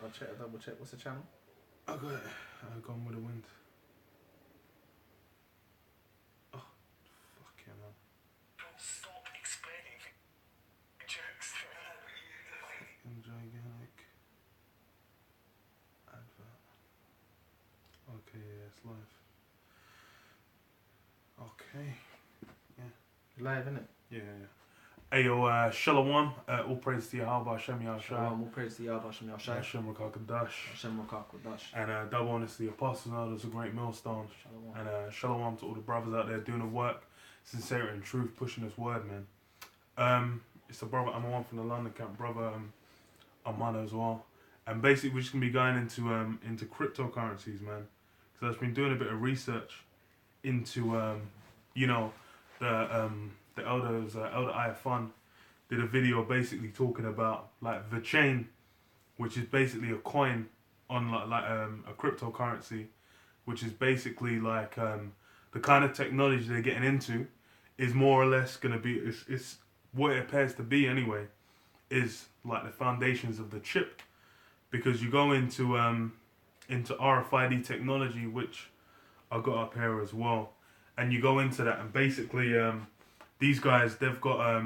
I'll double check. What's the channel? I got it. Gone with the Wind. Oh, fuck yeah, man. Stop explaining jokes. Gigantic advert. Okay, yeah, it's live. Okay. Yeah. Live, innit? Yeah. Ayo, Shalom, all praise to Yahweh, Hashem Yahshai. Shalom, all praise to Yahweh, Hashem Yahshai. Hashem Rakakadash. Hashem Rakakadash. And double honors to the apostles and elders of GreatMillStone. Shalom. And Shalom to all the brothers out there doing the work, sincerity and truth, pushing this word, man. It's the brother, I'm one from the London camp, brother Amana as well. And basically we're just going to be going into cryptocurrencies, man. Because I've been doing a bit of research into, you know, the elders, Elder Ayafan did a video basically talking about like the chain, which is basically a coin on like a cryptocurrency, which is basically like the kind of technology they're getting into is more or less going to be, it's what it appears to be anyway, is like the foundations of the chip, because you go into RFID technology, which I got up here as well, and you go into that and basically these guys, they've got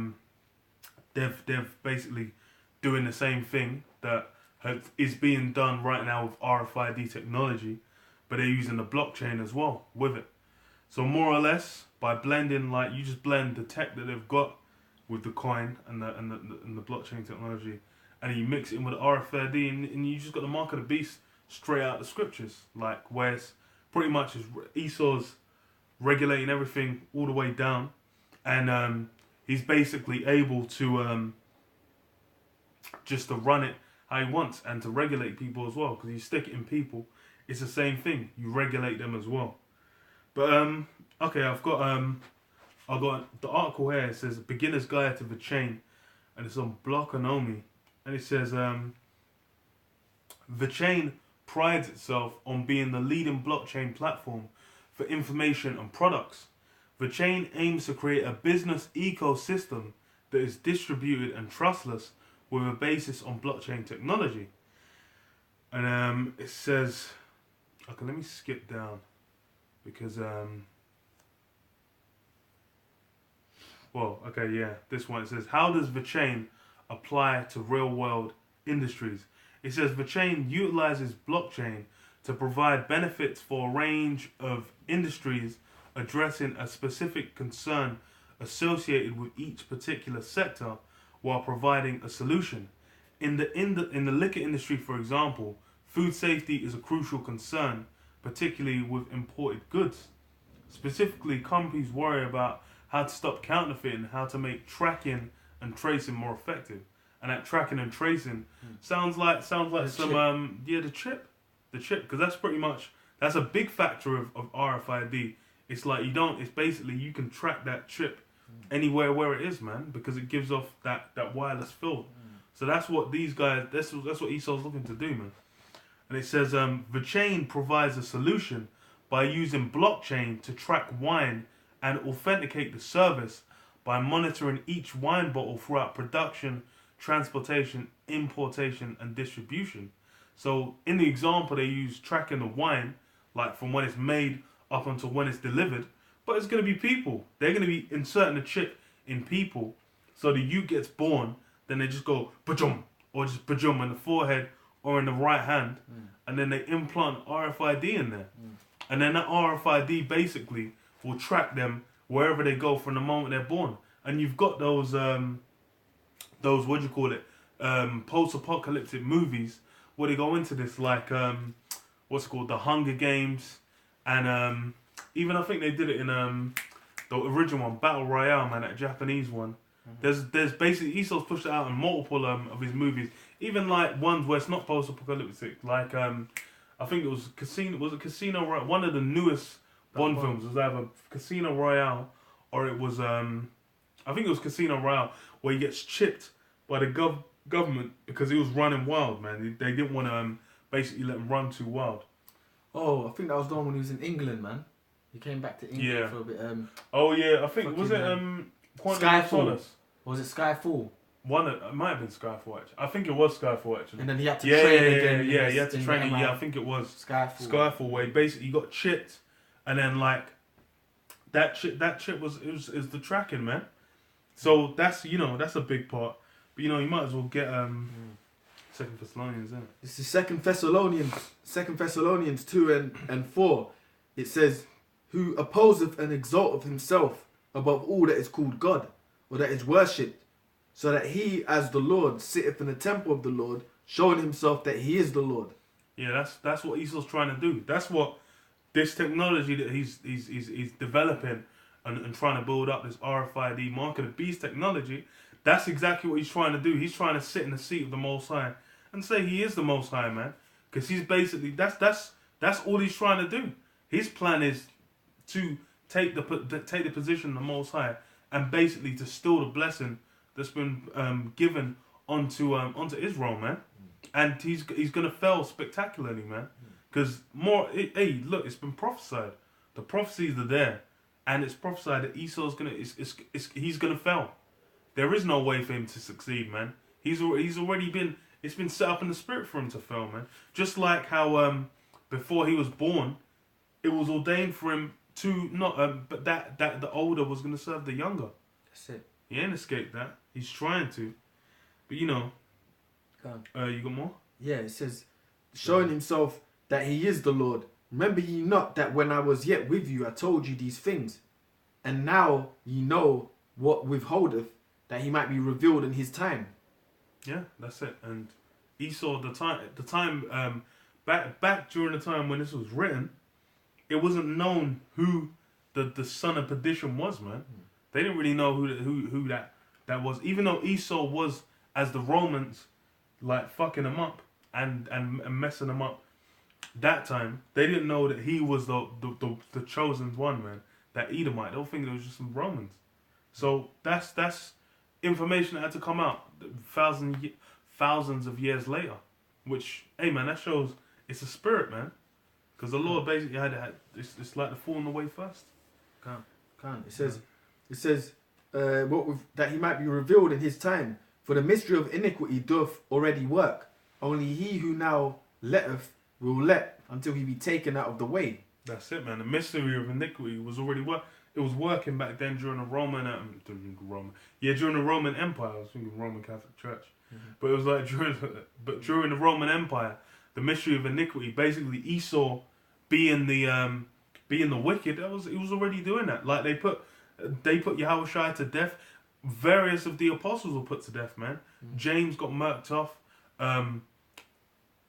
they've basically doing the same thing that is being done right now with RFID technology, but they're using the blockchain as well with it. So more or less, by blending, like you just blend the tech that they've got with the coin and the blockchain technology, and then you mix it in with the RFID, and you just got the mark of the beast straight out of the scriptures, like where it's pretty much Esau's regulating everything all the way down. And he's basically able to just to run it how he wants and to regulate people as well, because you stick it in people, it's the same thing. You regulate them as well. But okay, I've got the article here. It says Beginner's Guide to the Chain, and it's on Blockonomy, and it says the chain prides itself on being the leading blockchain platform for information and products. The chain aims to create a business ecosystem that is distributed and trustless with a basis on blockchain technology. And it says, okay, let me skip down because, well, okay, yeah, this one, it says, how does the chain apply to real world industries? It says the chain utilizes blockchain to provide benefits for a range of industries addressing a specific concern associated with each particular sector while providing a solution. In the liquor industry, for example, food safety is a crucial concern, particularly with imported goods. Specifically, companies worry about how to stop counterfeiting, how to make tracking and tracing more effective. And that tracking and tracing sounds like some the chip, because that's pretty much, that's a big factor of RFID. It's like it's basically you can track that chip anywhere where it is, man, because it gives off that wireless field. So that's what these guys, that's what Esau's looking to do, man. And it says the chain provides a solution by using blockchain to track wine and authenticate the service by monitoring each wine bottle throughout production, transportation, importation, and distribution. So in the example, they use tracking the wine, like from when it's made up until when it's delivered, but it's going to be people. They're going to be inserting the chip in people, so the youth gets born, then they just go pajum, or just pajum in the forehead or in the right hand, and then they implant RFID in there, and then that RFID basically will track them wherever they go from the moment they're born. And you've got those what do you call it, post-apocalyptic movies where they go into this, like what's it called, The Hunger Games. And even I think they did it in the original one, Battle Royale, man, that Japanese one. There's basically, Esau's pushed it out in multiple of his movies, even like ones where it's not post-apocalyptic, like I think it was Casino Royale. One of the newest Bond films was either Casino Royale or it was I think it was Casino Royale, where he gets chipped by the government because he was running wild, man. They didn't want to basically let him run too wild. Oh, I think that was the one when he was in England, man. He came back to England for a bit. Oh yeah, I think was it Quantum of Solace? Or was it Skyfall? It might have been Skyfall actually. I think it was Skyfall actually. And then he had to train again. Yeah, he had to train. Yeah, I think it was Skyfall where he basically got chipped, and then like that chip was the tracking, man. So that's that's a big part. But you might as well get 2 Thessalonians, isn't it? This is 2 Thessalonians 2 and 4. It says, "Who opposeth and exalteth himself above all that is called God, or that is worshipped, so that he as the Lord sitteth in the temple of the Lord, showing himself that he is the Lord." Yeah, that's what Esau's trying to do. That's what this technology that he's developing and trying to build up, this RFID mark of the beast technology. That's exactly what he's trying to do. He's trying to sit in the seat of the Most High and say he is the Most High, man. Because he's basically that's all he's trying to do. His plan is to take the position of the Most High and basically to steal the blessing that's been given onto Israel, man. And he's gonna fail spectacularly, man. Because look, it's been prophesied. The prophecies are there, and it's prophesied that Esau's he's gonna fail. There is no way for him to succeed, man. He's already been. It's been set up in the spirit for him to fail, man. Just like how before he was born, it was ordained for him to not. But that the older was gonna serve the younger. That's it. He ain't escaped that. He's trying to, but you got more? Yeah, it says, showing himself that he is the Lord. Remember ye not that when I was yet with you, I told you these things, and now ye know what withholdeth, that he might be revealed in his time. Yeah, that's it. And Esau, the time back during the time when this was written, it wasn't known who the son of perdition was, man. They didn't really know who that was. Even though Esau was, as the Romans, like fucking them up and messing them up. That time they didn't know that he was the chosen one, man. That Edomite. They were thinking it was just some Romans. So that's information that had to come out thousands of years later. Which, hey man, that shows it's a spirit, man. Because the Lord basically had it's like the fall on the way first. Can't. It says that he might be revealed in his time. For the mystery of iniquity doth already work. Only he who now letteth will let until he be taken out of the way. That's it, man. The mystery of iniquity was already It was working back then during the Roman Empire. I was thinking Roman Catholic Church, but it was like during the Roman Empire, the mystery of iniquity, basically Esau being the wicked. He was already doing that. Like they put Yahushua to death. Various of the apostles were put to death, man. James got murked off.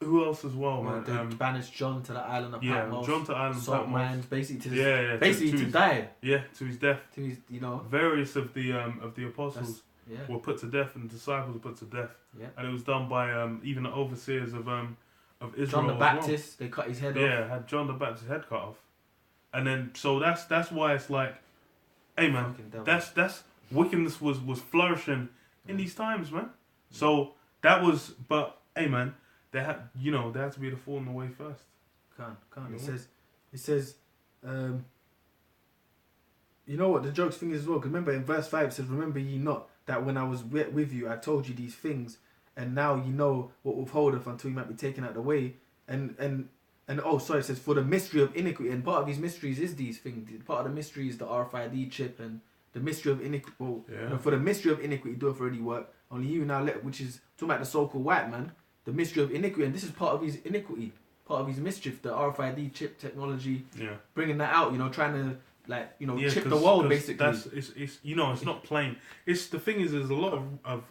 Who else as well, man? They banished John to the island of Patmos. Yeah, John to the island of Patmos. Mines, basically to die. Yeah, to his death. To his, Various of the apostles were put to death, and the disciples were put to death. Yeah. And it was done by even the overseers of Israel. John the Baptist, they cut his head off. Yeah, had John the Baptist's head cut off. And then so that's why it's like, hey man, that's wickedness was flourishing in these times, man. So that was, but hey man, there had to be the fall in the way first. Can't. It says, you know what the jokes thing is as well. Because remember in verse 5 it says, "Remember ye not that when I was with you, I told you these things, and now you know what withholdeth until you might be taken out of the way." And it says, "For the mystery of iniquity," and part of these mysteries is these things. Part of the mystery is the RFID chip and the mystery of iniquity. For the mystery of iniquity doeth already work. Only you now which is talking about the so-called white man. The mystery of iniquity, and this is part of his iniquity, part of his mischief. The RFID chip technology, bringing that out. Trying to chip the world basically. It's not plain. It's the thing is, there's a lot of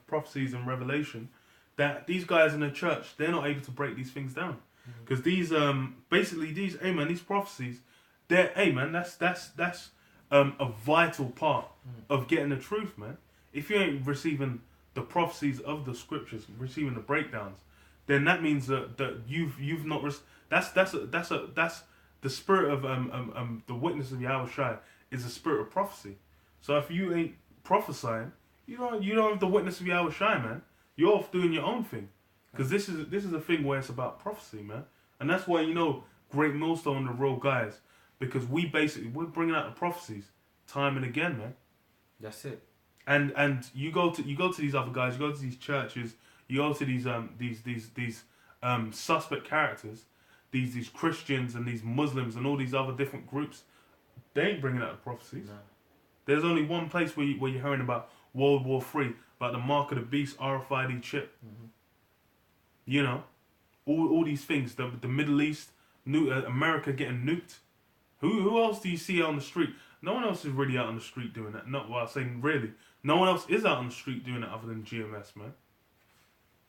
prophecies and revelation that these guys in the church, they're not able to break these things down. Because these these prophecies, that's a vital part of getting the truth, man. If you ain't receiving the prophecies of the scriptures, receiving the breakdowns, then that means that you've not. That's the spirit of the witness of Yahushua is the spirit of prophecy. So if you ain't prophesying, you don't have the witness of Yahushua, man. You're off doing your own thing. Because this is a thing where it's about prophecy, man. And that's why GreatMillStone, the real guys, because we're bringing out the prophecies time and again, man. That's it. And you go to these other guys, you go to these churches, you go to these suspect characters, these Christians and these Muslims and all these other different groups. They ain't bringing out the prophecies. No. There's only one place where you're hearing about World War III, about the Mark of the Beast RFID chip. Mm-hmm. You know, all these things. The Middle East, America getting nuked. Who else do you see out on the street? No one else is really out on the street doing that. Not well, I'm saying really. No one else is out on the street doing it other than GMS, man.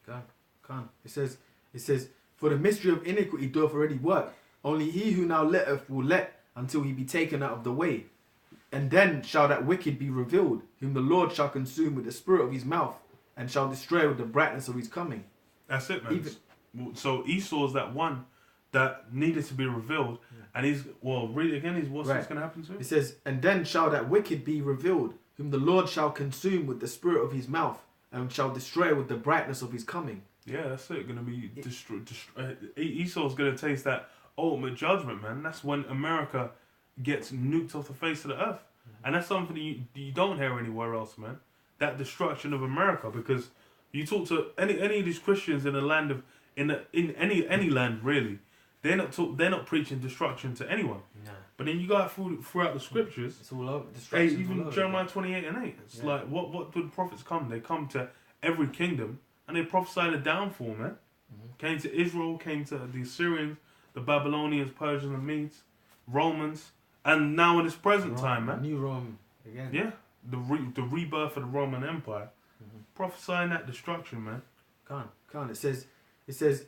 Can't. It says, for the mystery of iniquity doth already work. Only he who now letteth will let until he be taken out of the way. And then shall that wicked be revealed, whom the Lord shall consume with the spirit of his mouth, and shall destroy with the brightness of his coming. That's it, man. So Esau's that one that needed to be revealed, and he's read it again. What's going to happen to him? It says, and then shall that wicked be revealed, whom the Lord shall consume with the spirit of his mouth, and shall destroy with the brightness of his coming. Yeah, that's it. Going to be destroyed. Esau's going to taste that ultimate judgment, man. That's when America gets nuked off the face of the earth, and that's something you don't hear anywhere else, man. That destruction of America, because you talk to any of these Christians in the land of in any land really, they're not preaching destruction to anyone. No. But then you go throughout the scriptures. It's all over destruction. Even Jeremiah 28:8. It's like what do the prophets come? They come to every kingdom and they prophesy the downfall, man. Mm-hmm. Came to Israel, came to the Assyrians, the Babylonians, Persians, and Medes, Romans, and now in this present time, man. New Rome again. Yeah, the rebirth of the Roman Empire, prophesying that destruction, man. Can't. It says,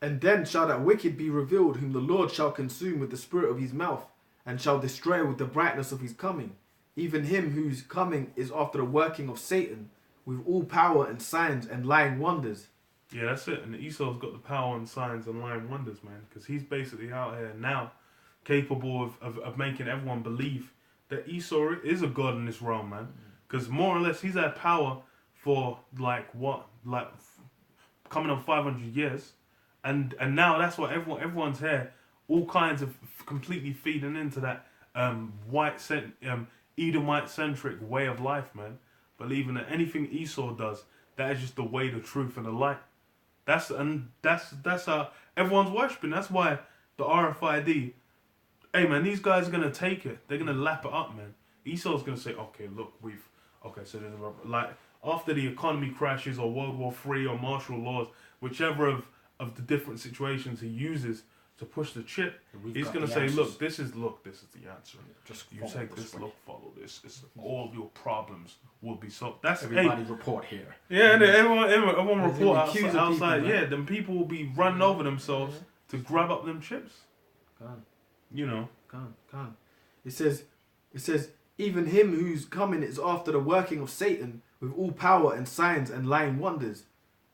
and then shall that wicked be revealed, whom the Lord shall consume with the spirit of his mouth, and shall destroy with the brightness of his coming. Even him whose coming is after the working of Satan, with all power and signs and lying wonders. Yeah, that's it. And Esau's got the power and signs and lying wonders, man, because he's basically out here now, capable of making everyone believe that Esau is a god in this realm, man. Because more or less, he's had power for coming on 500 years, and now that's what everyone's here, all kinds of completely feeding into that Edomite-centric way of life, man. Believing that anything Esau does, that is just the way, the truth, and the light. That's how everyone's worshipping. That's why the RFID. Hey man, these guys are gonna take it. They're gonna lap it up, man. Esau's gonna say, okay, look, so there's like after the economy crashes or World War III or martial laws, whichever of the different situations he uses to push the chip, he's gonna say, look, this is the answer. Just you take this, follow this. All your problems will be solved. That's everybody report here. Yeah, and everyone report outside. People, then people will be running over themselves to grab up them chips. You know. Can't. It says, even him whose coming is after the working of Satan, with all power and signs and lying wonders,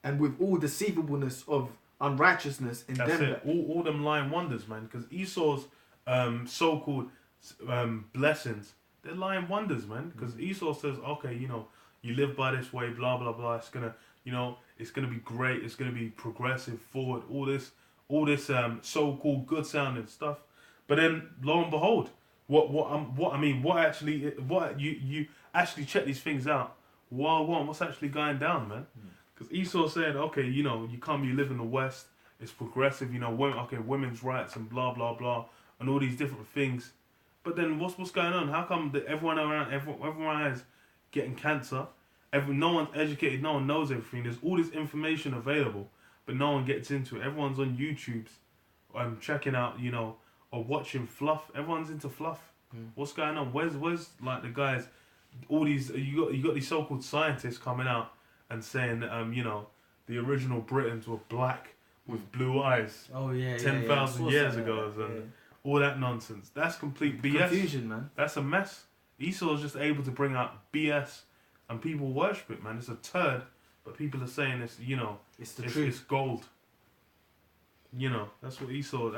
and with all deceivableness of unrighteousness in That's them. It. All them lying wonders, man. Because Esau's so-called blessings, they're lying wonders, man. Because Esau says, okay, you live by this way, blah blah blah. It's gonna, it's gonna be great. It's gonna be progressive, forward. All this so-called good sounding stuff. But then, lo and behold, you actually check these things out. What's actually going down, man? Because Esau said, okay, you live in the West, it's progressive, women's rights and blah blah blah, and all these different things. But then what's going on? How come everyone is getting cancer? No one's educated, no one knows everything. There's all this information available, but no one gets into it. Everyone's on YouTube's, checking out, or watching fluff. Everyone's into fluff. What's going on? Where's like the guys? All these you got these so-called scientists coming out and saying the original Britons were black with blue eyes. Oh yeah, 10,000 years ago, and all that nonsense. That's complete BS. Confusion, man. That's a mess. Esau's just able to bring out BS, and people worship it, man. It's a turd, but people are saying it's it's the truth. It's gold. That's what Esau.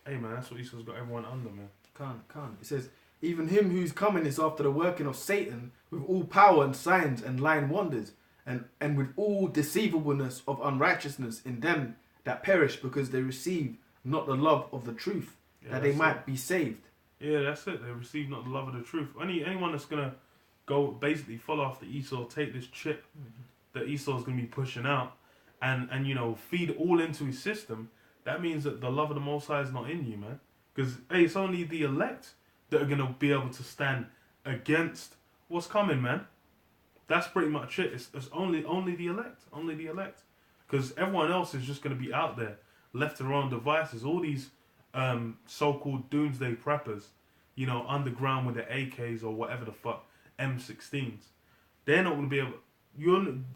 Hey man, that's what Esau's got everyone under, man. Can't. It says, even him whose coming is after the working of Satan, with all power and signs and lying wonders, and with all deceivableness of unrighteousness in them that perish, because they receive not the love of the truth, that they might be saved. Yeah, that's it. They receive not the love of the truth. Anyone that's gonna go basically follow after Esau, take this chip that Esau's going to be pushing out, and you know, feed all into his system, that means that the love of the Most High is not in you, man. Because hey, it's only the elect that are going to be able to stand against what's coming, man. That's pretty much it. It's only the elect, because everyone else is just going to be out there, left to their own devices. All these so-called doomsday preppers, you know, underground with their AKs or whatever the fuck, M16s. They're not going to be able.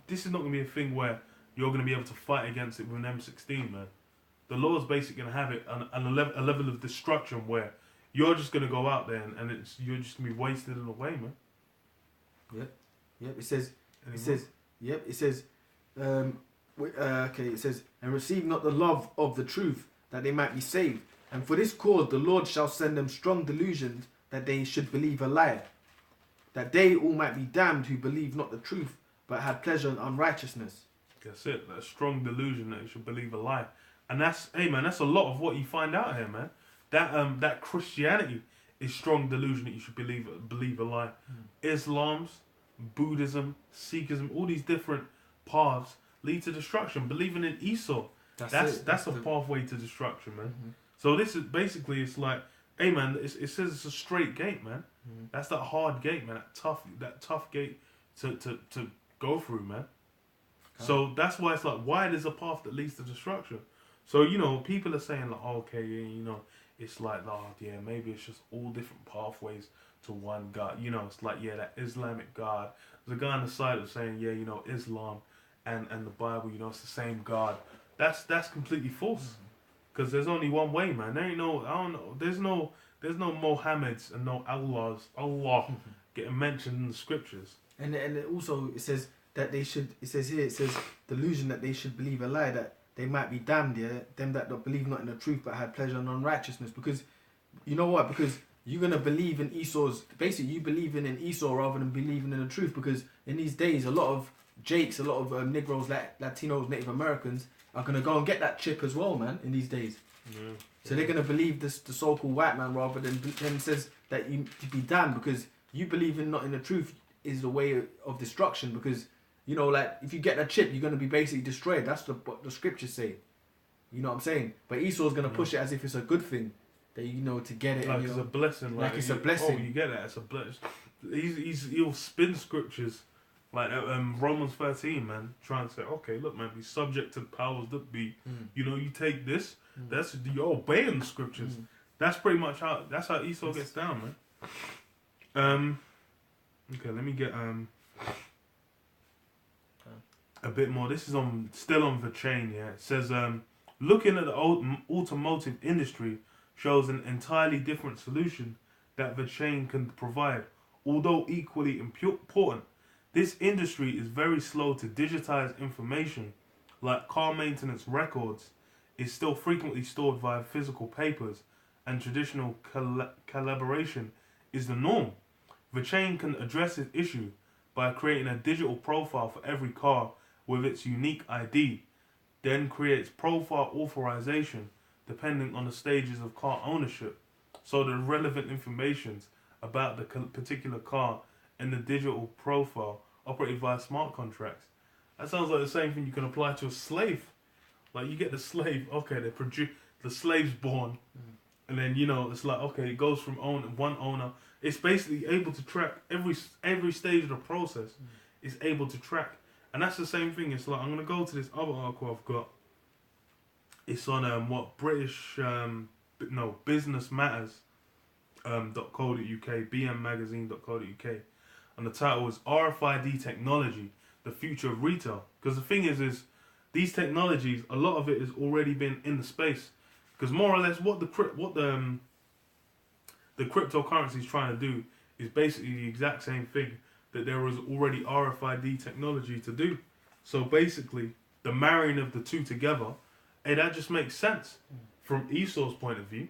This is not going to be a thing where you're going to be able to fight against it with an M16, man. The Lord's basically going to have it on a level of destruction where you're just going to go out there and you're just going to be wasted in a way, man. Yep. It says. Okay. It says, and receive not the love of the truth, that they might be saved. And for this cause the Lord shall send them strong delusions, that they should believe a lie, that they all might be damned who believe not the truth, but had pleasure in unrighteousness. That's it. That strong delusion that you should believe a lie. And that's, hey man, that's a lot of what you find out here, man. That Christianity is strong delusion that you should believe a lie. Islam's, Buddhism, Sikhism, all these different paths lead to destruction. Believing in Esau, that's a pathway to destruction, man. So this is basically, it's like, hey man, it says it's a straight gate, man. That's that hard gate, man. That tough gate to go through, man. So that's why it's like, wide is a path that leads to destruction. So, you know, people are saying like, okay, yeah, you know, it's like, oh yeah, maybe it's just all different pathways to one God. You know, it's like, yeah, that Islamic God. There's a guy on the side of saying, yeah, you know, Islam and the Bible, you know, it's the same God. That's completely false. Because there's only one way, man. There ain't no, I don't know, there's no Mohammeds and no Allah getting mentioned in the scriptures. And also it says that they should, it says delusion that they should believe a lie, that they might be damned, yeah, them that don't believe not in the truth but had pleasure in unrighteousness. Because, you know what, because you're going to believe in Esau's, basically you believing in Esau rather than believing in the truth, because in these days a lot of Jakes, a lot of Negroes, Latinos, Native Americans are going to go and get that chip as well, man, in these days. So they're going to believe the so-called white man rather than it says that you be damned, because you believe in not in the truth is the way of destruction, because, you know, like, if you get that chip, you're going to be basically destroyed. That's what the scriptures say. You know what I'm saying? But Esau's going to push it as if it's a good thing, that, you know, to get it. Like, and, it's know, a blessing. Like it's a blessing. Oh, you get that. It's a blessing. He'll spin scriptures like Romans 13, man, trying to say, okay, look, man, be subject to the powers that be. You know, you take this, you're obeying the scriptures. That's pretty much how Esau gets down, man. Okay, let me get a bit more. This is still on the chain, yeah. It says, looking at the automotive industry shows an entirely different solution that the chain can provide, although equally important. This industry is very slow to digitize information, like car maintenance records is still frequently stored via physical papers, and traditional collaboration is the norm. The chain can address this issue by creating a digital profile for every car with its unique ID, then creates profile authorization depending on the stages of car ownership, so the relevant information about the particular car and the digital profile operated via smart contracts. That sounds like the same thing you can apply to a slave. Like, you get the slave, okay, the slave's born, and then, you know, it's like, okay, it goes from one owner. It's basically able to track every stage of the process. It's able to track, and that's the same thing. It's like, I'm gonna go to this other article I've got. It's on Business Matters .co.uk, bmmagazine.co.uk, and the title is RFID Technology, the Future of Retail. Because the thing is these technologies, a lot of it has already been in the space. Because more or less what the cryptocurrency is trying to do is basically the exact same thing that there was already RFID technology to do. So basically, the marrying of the two together, that just makes sense from Esau's point of view,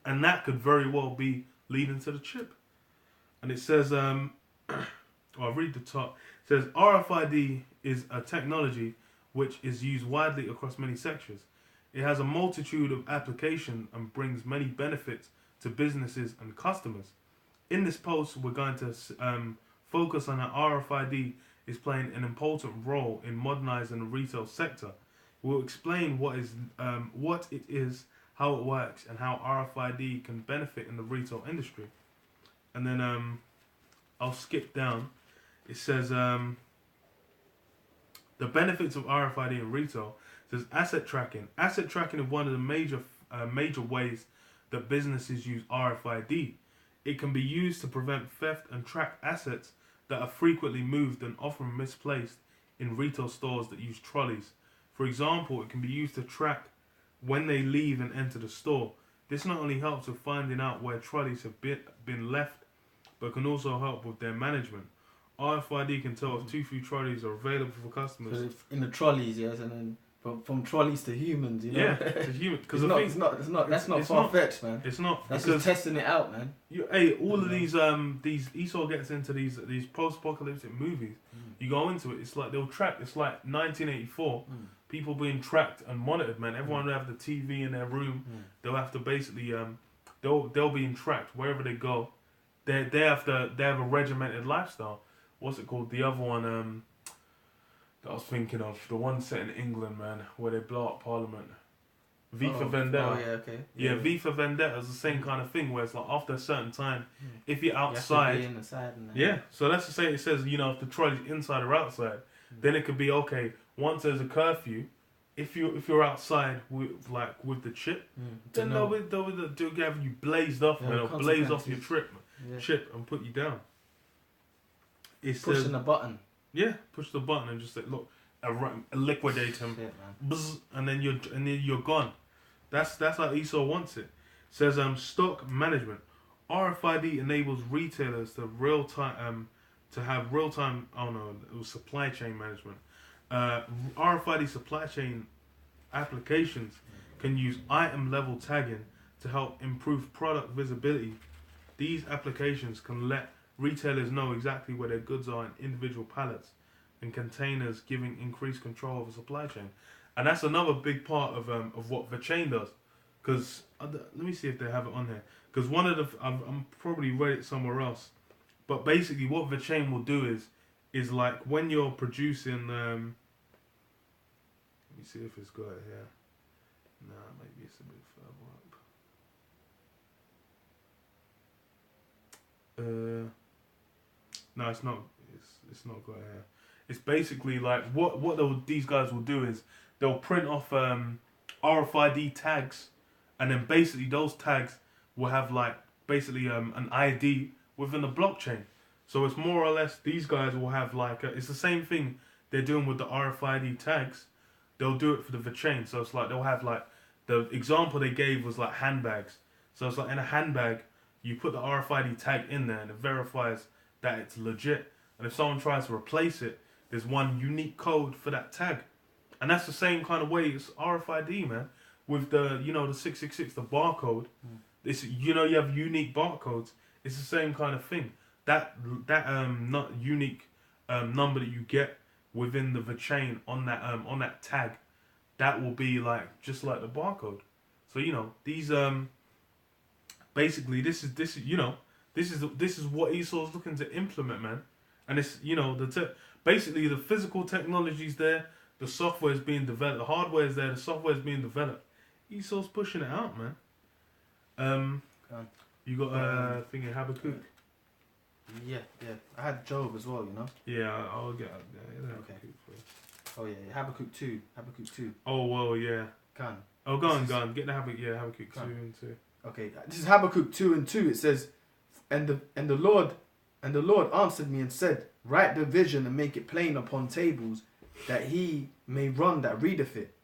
and that could very well be leading to the chip. And it says, I'll read the top. It says, RFID is a technology which is used widely across many sectors. It has a multitude of applications and brings many benefits to businesses and customers. In this post, we're going to focus on how RFID is playing an important role in modernizing the retail sector. We'll explain what it is, how it works, and how RFID can benefit in the retail industry. And then I'll skip down. It says the benefits of RFID in retail. It says asset tracking. Asset tracking is one of the major ways that businesses use RFID. It can be used to prevent theft and track assets that are frequently moved and often misplaced in retail stores that use trolleys. For example, it can be used to track when they leave and enter the store. This not only helps with finding out where trolleys have been left, but can also help with their management. RFID can tell if too few trolleys are available for customers. So in the trolleys, yes, and then from trolleys to humans, you know. Yeah, to humans. Because that's not far fetched, man. It's not. That's just testing it out, man. All of these Esau gets into these post-apocalyptic movies. You go into it, it's like they'll track. It's like 1984. People being tracked and monitored, man. Everyone will have the TV in their room. They'll have to basically they'll be tracked wherever they go. They have a regimented lifestyle. What's it called? The other one that I was thinking of, the one set in England, man, where they blow up Parliament. V for Vendetta. Oh yeah, okay. Yeah, V for Vendetta is the same kind of thing where it's like after a certain time, if you're outside, you have to be inside and yeah. So let's just say it says, you know, if the trolley's inside or outside, then it could be okay. Once there's a curfew, if you're outside with the chip, then they'll have you blazed off, man. They'll blaze off your chip and put you down. It's pushing the button. Yeah, push the button and just say, look, liquidate him, bzz, and then you're gone. That's how Esau wants it. It says stock management. RFID enables retailers to have real time. Oh no, it was supply chain management. RFID supply chain applications can use item level tagging to help improve product visibility. These applications can let retailers know exactly where their goods are in individual pallets and containers, giving increased control of the supply chain. And that's another big part of what the chain does. Because let me see if they have it on here. Because one of the I'm probably read it somewhere else, but basically what the chain will do is like when you're producing. Let me see if it's got it here. Nah, maybe it's a bit further up. No, it's not. It's not got it here. It's basically like what these guys will do is they'll print off RFID tags, and then basically those tags will have like basically an ID within the blockchain. So it's more or less these guys will have like it's the same thing they're doing with the RFID tags. They'll do it for the chain. So it's like they'll have like the example they gave was like handbags. So it's like in a handbag you put the RFID tag in there and it verifies that it's legit. And if someone tries to replace it, there's one unique code for that tag. And that's the same kind of way it's RFID, man. With the, you know, the 666, the barcode. It's, you know, you have unique barcodes. It's the same kind of thing. That not unique number that you get within the chain on that tag, that will be like just like the barcode. So, you know, these basically this is you know, this is what Esau's looking to implement, man. And it's, you know, basically the physical technology's there, the software is being developed, the hardware is there, the software is being developed. Esau's pushing it out, man. You got thing in Habakkuk. Yeah. I had Job as well, you know. Yeah, I'll get okay. Oh yeah, Habakkuk 2. Oh well, yeah. Go on. Get the Habakkuk 2 and 2. Okay, this is Habakkuk 2 and 2. It says, and the Lord answered me and said, write the vision and make it plain upon tables, that he may run that readeth it.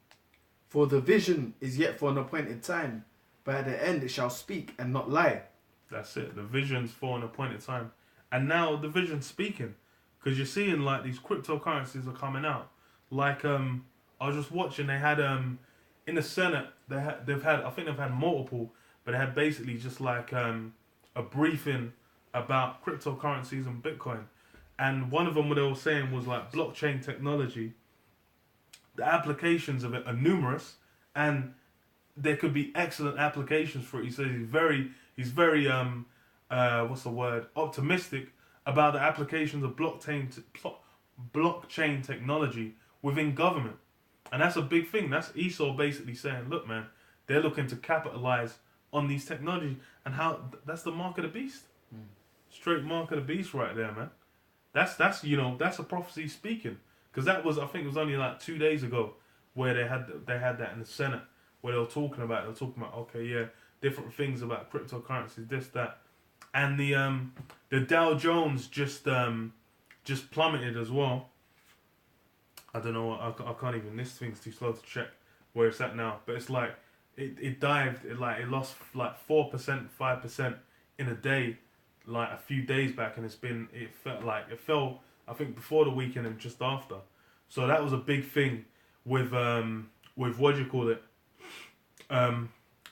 For the vision is yet for an appointed time, but at the end it shall speak and not lie. That's it. The vision's for an appointed time. And now the vision's speaking. Because you're seeing like these cryptocurrencies are coming out. Like I was just watching, they had in the Senate, I think they've had multiple, but they had basically just like a briefing about cryptocurrencies and Bitcoin. And one of them, what they were saying was like blockchain technology. The applications of it are numerous, and there could be excellent applications for it. He says he's very optimistic about the applications of blockchain technology within government. And that's a big thing. That's Esau basically saying, look, man, they're looking to capitalize on these technologies, and how that's the mark of the beast. Straight mark of the beast right there, man. That's a prophecy speaking. Because that was, I think it was only like 2 days ago where they had that in the Senate, where they were talking about okay, yeah, different things about cryptocurrencies, this, that. And the Dow Jones just plummeted as well. I don't know, I can't even, this thing's too slow to check where it's at now. But it's like, it dived, it lost like 4%, 5% in a day, like a few days back. And it fell, I think, before the weekend and just after. So that was a big thing with what do you call it?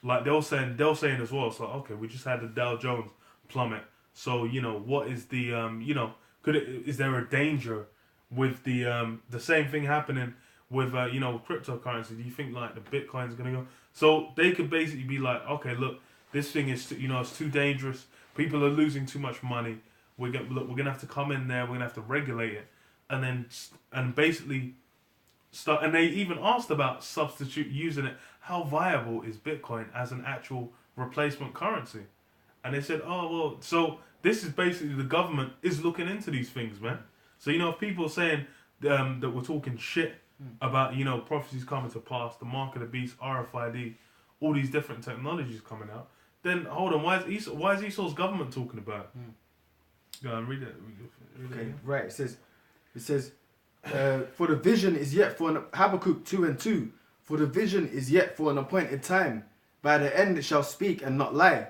Like they're saying as well. So okay, we just had the Dow Jones plummet. So what is the is there a danger with the same thing happening with cryptocurrency? Do you think like the Bitcoin's gonna go? So they could basically be like, okay, look, this thing is it's too dangerous. People are losing too much money. We're gonna have to come in there. We're gonna have to regulate it, and basically start. And they even asked about using it. How viable is Bitcoin as an actual replacement currency? And they said, oh well. So this is basically the government is looking into these things, man. So if people are saying that we're talking shit about prophecies coming to pass, the mark of the beast, RFID, all these different technologies coming out, then hold on, why is Esau's government talking about it? Go on, read it. Okay, right. It says, for the vision is yet for Habakkuk 2:2. For the vision is yet for an appointed time. By the end it shall speak and not lie.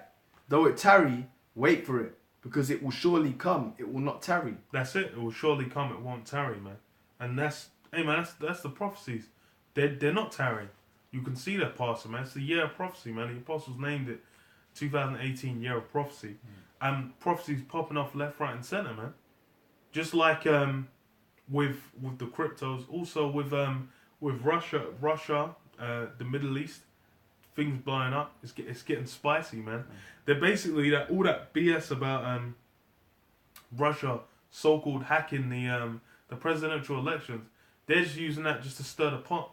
Though it tarry, wait for it, because it will surely come. It will not tarry. That's it. It will surely come. It won't tarry, man. And that's the prophecies. They're not tarrying. You can see that passing, man. It's the year of prophecy, man. The apostles named it 2018 year of prophecy. And prophecies popping off left, right, and center, man. Just like with the cryptos, also with Russia, the Middle East, things blowing up. It's getting spicy, man. They're basically all that BS about Russia so-called hacking the presidential elections. They're just using that just to stir the pot.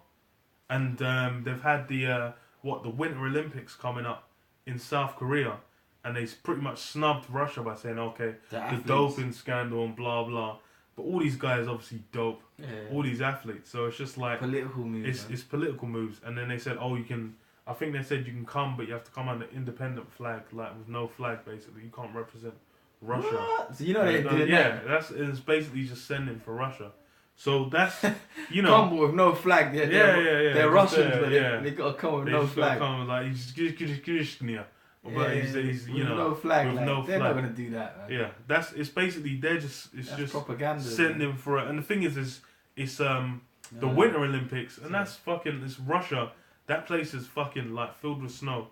And they've had the Winter Olympics coming up in South Korea, and they pretty much snubbed Russia by saying, okay, the doping scandal and blah blah. But all these guys obviously dope. Yeah. All these athletes. So it's just like political moves. It's political moves. And then they said, oh, you can. I think they said you can come, but you have to come under independent flag, like with no flag. Basically, you can't represent Russia. What? So they did that. It's basically just sending for Russia. So that's come with no flag. Yeah. They're Russians, but they gotta come with no flag. Come like he's but he's no flag. With no they're flag. not gonna do that, man. Yeah, it's basically that's just propaganda. Sending for it. And the thing is it's the Winter Olympics, and that's fucking it's Russia. That place is fucking like filled with snow,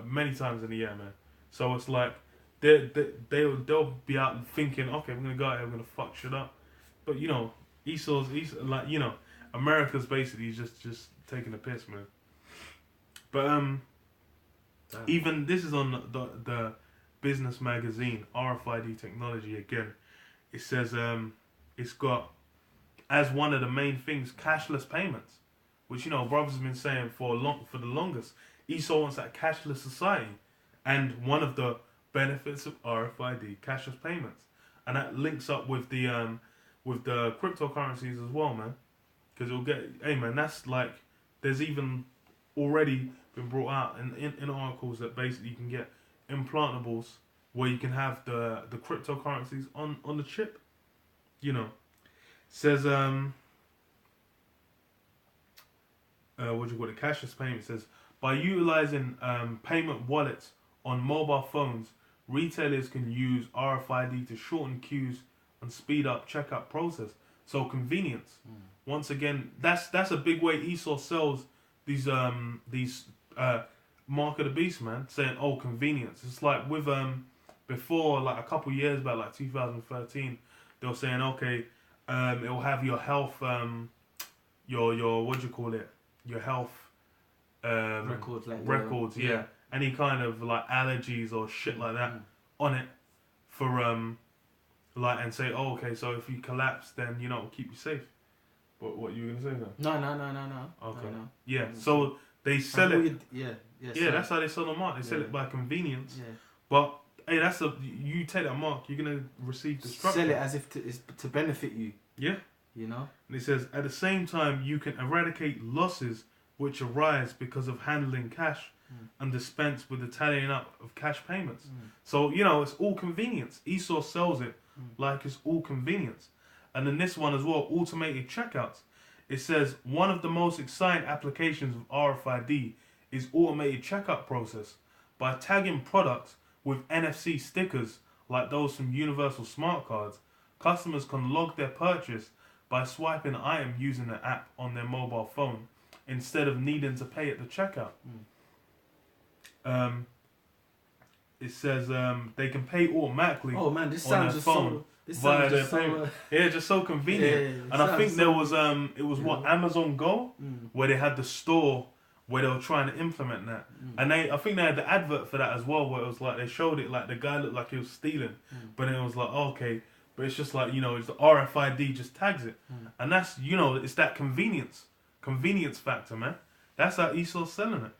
many times in the year, man. So it's like they'll be out thinking, okay, we're gonna go out here, we're gonna fuck shit up. But Esau's like America's basically just taking a piss, man. But even this is on the business magazine RFID technology again. It says it's got as one of the main things cashless payments, which brothers have been saying for the longest. Esau wants that cashless society, and one of the benefits of RFID cashless payments, and that links up with the cryptocurrencies as well, man. Because it'll get, hey man, that's like there's even already been brought out in articles that basically you can get implantables where you can have the cryptocurrencies on the chip. Says what do you call it? Cashless payment. Says by utilizing payment wallets on mobile phones, retailers can use RFID to shorten queues and speed up checkout process. So convenience. Once again, that's a big way Esau sells these mark of the beast, man. Saying convenience. It's like with before, like a couple years back, like 2013, they were saying okay, it will have your health your what do you call it? Your health records, yeah. Any kind of like allergies or shit like that on it like, and say, oh, okay, so if you collapse, then you know, it'll keep you safe. But what you gonna say now? No. Okay. No. Yeah. So they sell it. Yeah. Yeah, that's how they sell them out. They sell it by convenience. Yeah. But hey, you take that mark, you're gonna receive destruction. Sell it as if it's to benefit you. Yeah. You know. And it says at the same time you can eradicate losses which arise because of handling cash and dispense with the tallying up of cash payments. So you know it's all convenience. Esau sells it like it's all convenience. And then this one as well, automated checkouts. It says one of the most exciting applications of RFID is automated checkout process. By tagging products with NFC stickers like those from Universal smart cards, customers can log their purchase by swiping an item using the app on their mobile phone instead of needing to pay at the checkout. It says they can pay automatically. Oh man, this on sounds their just phone. so. This Via sounds their just so. payment. Yeah, just so convenient. Yeah, and I think there was it was Yeah. Amazon Go where they had the store where they were trying to implement that, and I think they had the advert for that as well, where it was like they showed it like the guy looked like he was stealing, but then it was like, oh, okay, but it's just like, you know, it's the RFID just tags it, and that's, you know, it's that convenience factor, man. That's how Esau's selling it.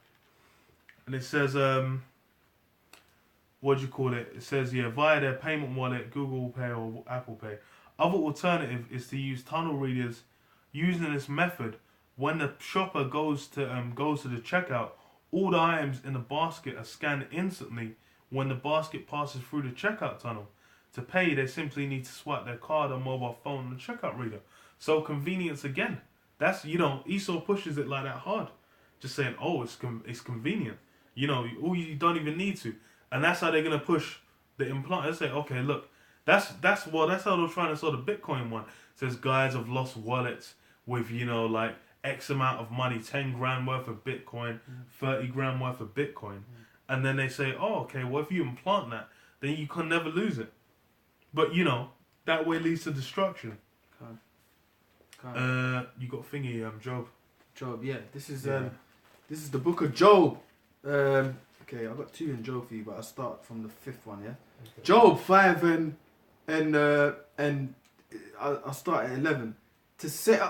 And it says what do you call it? It says, yeah, via their payment wallet, Google Pay or Apple Pay. Other alternative is to use tunnel readers. Using this method, when the shopper goes to the checkout, all the items in the basket are scanned instantly when the basket passes through the checkout tunnel. To pay, they simply need to swipe their card or mobile phone on the checkout reader. So convenience again. That's, you know, Esau pushes it like that hard. Just saying, oh, it's convenient. You know, you don't even need to. And that's how they're gonna push the implant. They say, okay, look, that's how they're trying to sell the Bitcoin one. It says guys have lost wallets with, you know, like X amount of money, 10 grand worth of Bitcoin, 30 grand worth of Bitcoin, and then they say, oh, okay, well if you implant that, then you can never lose it. But you know, that way leads to destruction. You got thingy, Job. Job, yeah. This is the book of Job. Okay, I've got 2 in Job for you, but I'll start from the 5th one, yeah? Okay. Job 5 and I'll start at 11. To set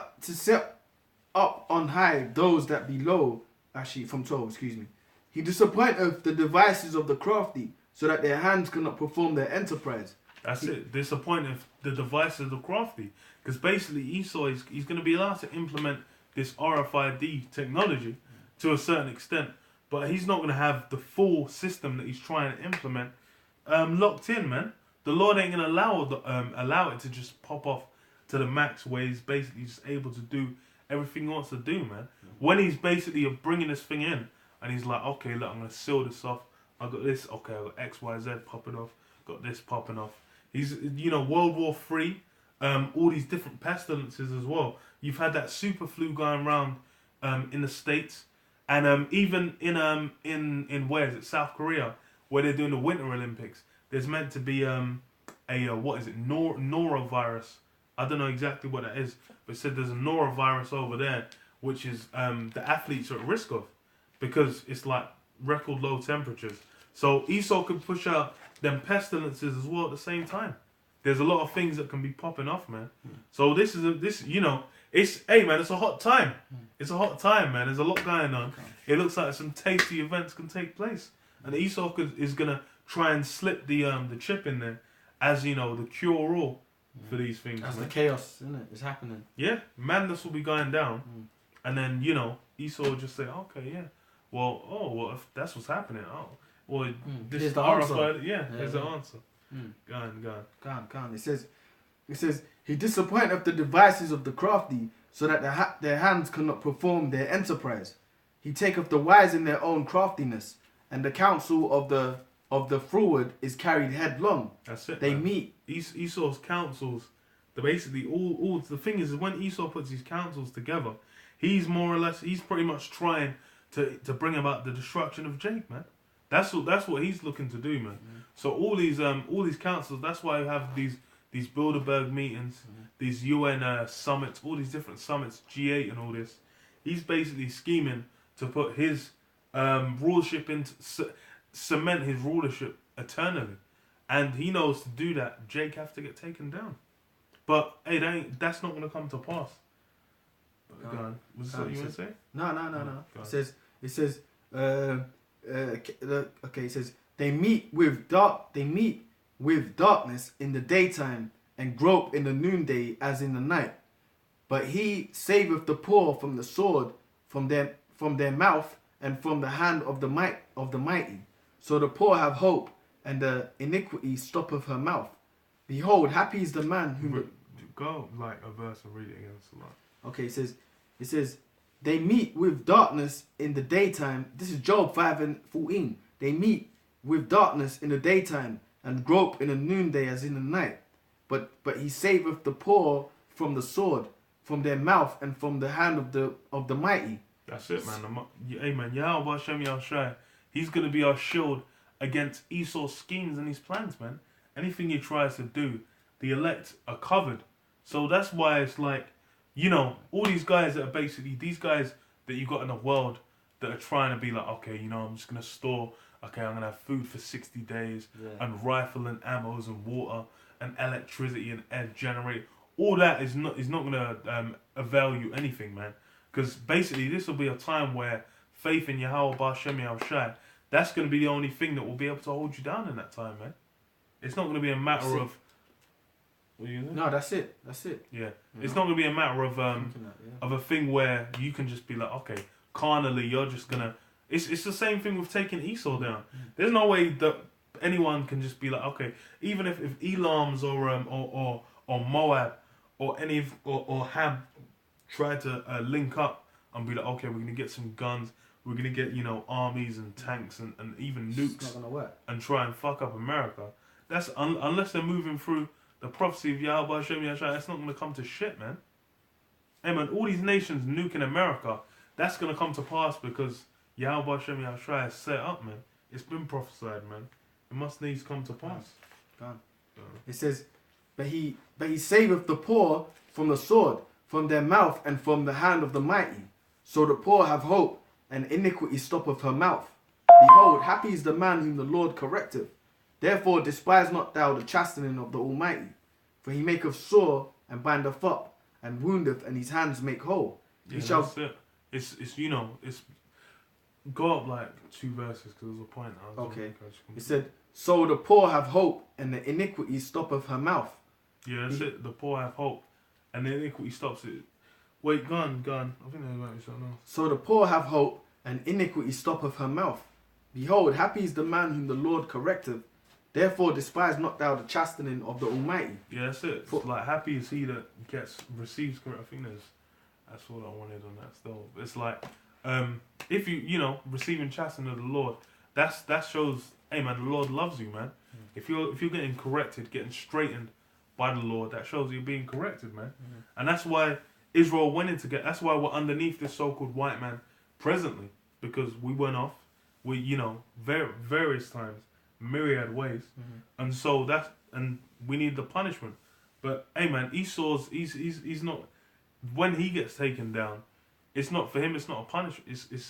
up on high those that be low, actually from 12, excuse me. He disappointeth the devices of the crafty, so that their hands cannot perform their enterprise. That's it. Disappointeth the devices of the crafty. Because basically Esau he's going to be allowed to implement this RFID technology to a certain extent. But he's not going to have the full system that he's trying to implement locked in, man. The Lord ain't going to allow it to just pop off to the max where he's basically just able to do everything he wants to do, man. When he's basically bringing this thing in and he's like, okay, look, I'm going to seal this off. I got this, okay, I got X, Y, Z popping off. Got this popping off. He's, you know, World War III, all these different pestilences as well. You've had that super flu going around in the States. And even in where is it, South Korea, where they're doing the Winter Olympics, there's meant to be what is it, norovirus. I don't know exactly what that is, but it said there's a norovirus over there, which is the athletes are at risk of, because it's like record low temperatures. So Esau could push out them pestilences as well at the same time. There's a lot of things that can be popping off, man. So this you know. It's a hot time. It's a hot time, man. There's a lot going on. It looks like some tasty events can take place, and Esau is gonna try and slip the chip in there, as you know, the cure all for these things. As the chaos, isn't it? It's happening. Yeah, madness will be going down, and then you know Esau will just say, okay, yeah, well, if that's what's happening, well, this here's the answer. Here's the answer. Go on. It says, he disappointeth the devices of the crafty, so that their hands cannot perform their enterprise. He taketh the wise in their own craftiness, and the counsel of the froward is carried headlong. That's it. They man. meet. Esau's counsels. Basically, all the thing is when Esau puts his counsels together, he's pretty much trying to bring about the destruction of Jacob, man. That's what he's looking to do, man. So all these councils, that's why you have these Bilderberg meetings, these UN summits, all these different summits, G8 and all this. He's basically scheming to put his rulership into cement his rulership eternally, And he knows to do that, Jake have to get taken down. But hey, that's not gonna come to pass. Go on. Was that what you want to say? No. It says okay, it says they meet with darkness in the daytime and grope in the noonday as in the night. But he saveth the poor from the sword, from their mouth, and from the hand of the mighty. So the poor have hope, and the iniquity stoppeth her mouth. Behold, happy is the man who go like a verse and read it again. Okay, it says they meet with darkness in the daytime. This is Job 5:14. They meet with darkness in the daytime and grope in the noonday as in the night. But he saveth the poor from the sword, from their mouth, and from the hand of the mighty. That's it, man. Amen. Yahweh Hashem Yahushai, he's going to be our shield against Esau's schemes and his plans, man. Anything he tries to do, the elect are covered. So that's why it's like, all these guys that are basically, these guys that you got in the world that are trying to be like, okay, I'm just going to store, okay, I'm going to have food for 60 days, and rifle and ammos and water and electricity and air generator. All that is not going to avail you anything, man. Because basically this will be a time where faith in Yahweh B'Shem Yahushai, that's going to be the only thing that will be able to hold you down in that time, man. It's not going to be a matter of... What are you gonna say? No, that's it. Yeah. It's not going to be a matter of of a thing where you can just be like, okay, carnally, you're just going to... It's the same thing with taking Esau down. There's no way that anyone can just be like, okay, even if Elam's or Moab or Ham try to link up and be like, okay, we're going to get some guns, we're going to get, armies and tanks and even nukes. It's not going to work. And try and fuck up America. That's unless they're moving through the prophecy of Yahweh Hashem Yahushua, that's not going to come to shit, man. Hey, man, all these nations nuking America, that's going to come to pass because Yahweh Hashem Yahushua has set up, man. It's been prophesied, man. It must needs come to pass. It says, but he saveth the poor from the sword, from their mouth, and from the hand of the mighty. So the poor have hope, and iniquity stoppeth her mouth. Behold, happy is the man whom the Lord correcteth. Therefore despise not thou the chastening of the Almighty. For he maketh sore, and bindeth up, and woundeth, and his hands make whole. Yeah, that's it. It's go up like 2 verses, because there's a point. Okay. It said, so the poor have hope, and the iniquity stoppeth her mouth. Yeah, that's it. The poor have hope, and the iniquity stops it. Wait, go on. I think there's like something else. So the poor have hope, and iniquity stoppeth her mouth. Behold, happy is the man whom the Lord correcteth. Therefore despise not thou the chastening of the Almighty. Yeah, that's it. It's like, happy is he that receives correct. I think that's what I wanted on that still. It's like, if you receiving chastening of the Lord, that shows, hey man, the Lord loves you, man. If you're getting corrected, getting straightened by the Lord, that shows you're being corrected, man. And that's why Israel went into that's why we're underneath this so-called white man presently, because we went off, various times, myriad ways, and so and we need the punishment. But hey man, Esau's he's not, when he gets taken down, it's not for him. It's not a punishment.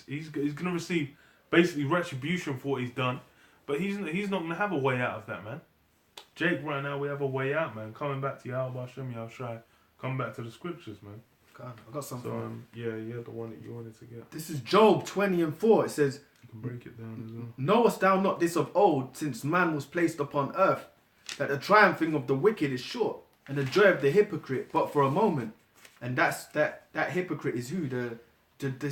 He's gonna receive basically retribution for what he's done, but he's not gonna have a way out of that, man. Jake, right now we have a way out, man. Coming back to Yahweh Hashem Yahushai, coming back to the scriptures, man. God, I got something. So yeah, the one that you wanted to get. This is Job 20:4. It says, you can break it down as well. Knowest thou not this of old, since man was placed upon earth, that the triumphing of the wicked is short, and the joy of the hypocrite but for a moment? And that hypocrite is who? It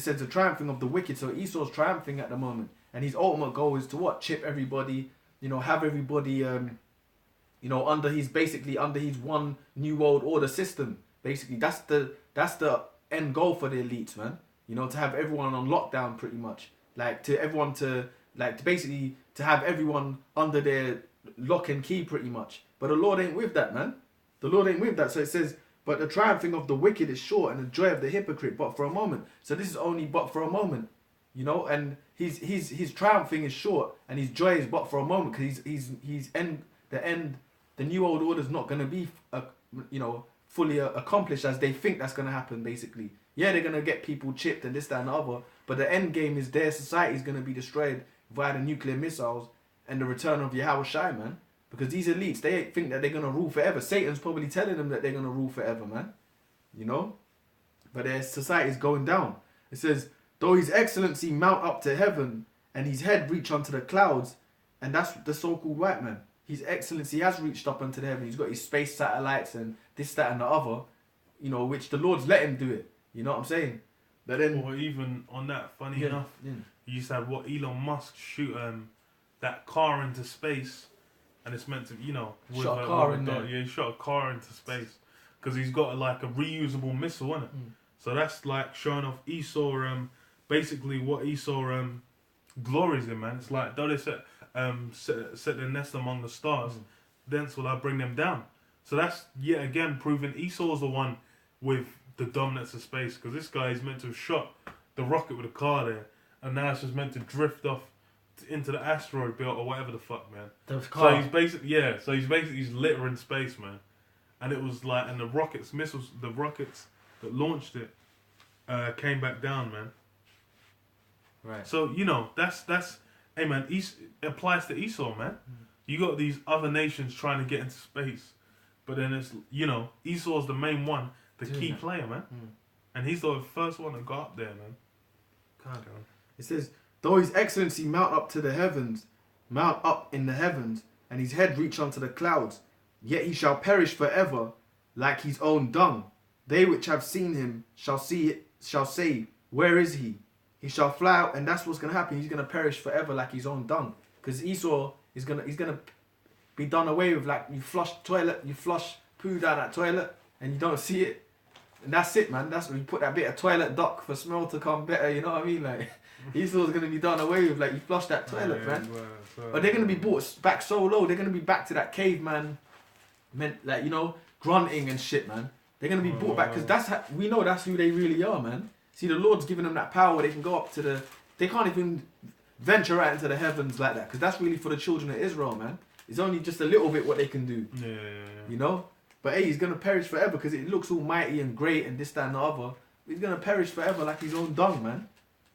says the triumphing of the wicked. So Esau's triumphing at the moment, and his ultimate goal is to what? Chip everybody, have everybody, under his one new world order system. Basically, that's the end goal for the elites, man. To have everyone on lockdown, pretty much. To have everyone under their lock and key, pretty much. But the Lord ain't with that, man. The Lord ain't with that. So it says, but the triumphing of the wicked is short, and the joy of the hypocrite but for a moment. So this is only but for a moment, and his triumphing is short, and his joy is but for a moment, because the new world order is not going to be fully accomplished as they think that's going to happen. Basically, yeah, they're going to get people chipped and this, that, and the other, but the end game is their society is going to be destroyed via the nuclear missiles and the return of Yahweh Shai, man. Because these elites, they think that they're going to rule forever. Satan's probably telling them that they're going to rule forever, man. You know? But their society is going down. It says, though his excellency mount up to heaven and his head reach unto the clouds, and that's the so-called white man. His excellency has reached up unto the heaven. He's got his space satellites and this, that, and the other, you know, which the Lord's let him do it. You know what I'm saying? But then, or even on that, funny enough, you used to have what Elon Musk shoot that car into space, and it's meant to, you know, with shot a car in there. Yeah, he shot a car into space because he's got like a reusable missile in it. So that's like showing off Esau, basically what Esau glories in, man. It's like, though they set their nest among the stars, thence will I bring them down. So that's yet again proving Esau's the one with the dominance of space, because this guy is meant to have shot the rocket with a car there, and now it's just meant to drift off into the asteroid belt or whatever the fuck, man. So he's basically he's littering space, man. And it was like, and the rockets that launched it came back down, man. Right. So you know that's hey man, it applies to Esau, man. You got these other nations trying to get into space, but then it's, you know, Esau's the main one, the key player, man. And he's the first one that got up there, man. It says, though his excellency mount up in the heavens, and his head reach unto the clouds, yet he shall perish forever, like his own dung. They which have seen him shall say, where is he? He shall fly out, and that's what's gonna happen. He's gonna perish forever like his own dung. Because Esau he's gonna be done away with. Like, you flush poo down that toilet and you don't see it, and that's it, man. That's when you put that bit of toilet duck for smell to come better. You know what I mean? Like, Esau's gonna be done away with. Like, you flush that toilet, man. But they're gonna be brought back so low. They're gonna be back to that caveman, like, you know, grunting and shit, man. They're gonna be brought back, because we know that's who they really are, man. See, the Lord's giving them that power where they can go up to they can't even venture right into the heavens like that, because that's really for the children of Israel, man. It's only just a little bit what they can do. Yeah. You know? But hey, he's going to perish forever because it looks all mighty and great and this, that, and the other. He's going to perish forever like his own dung, man.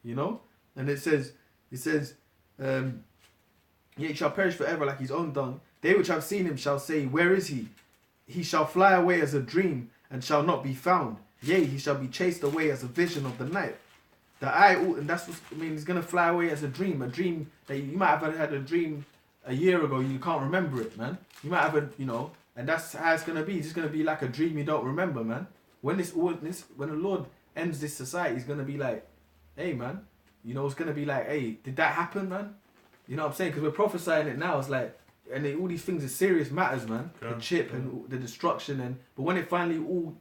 You know? And it says, yeah, he shall perish forever like his own dung. They which have seen him shall say, where is he? He shall fly away as a dream and shall not be found. Yea, he shall be chased away as a vision of the night. And that's what I mean. He's gonna fly away as a dream that you might have had a dream a year ago. You can't remember it, man. You might have and that's how it's gonna be. It's just gonna be like a dream you don't remember, man. When when the Lord ends this society, he's gonna be like, hey, man, you know, it's gonna be like, hey, did that happen, man? You know what I'm saying? Because we're prophesying it now. It's like, and all these things are serious matters, man. The chip and the destruction, but when it finally all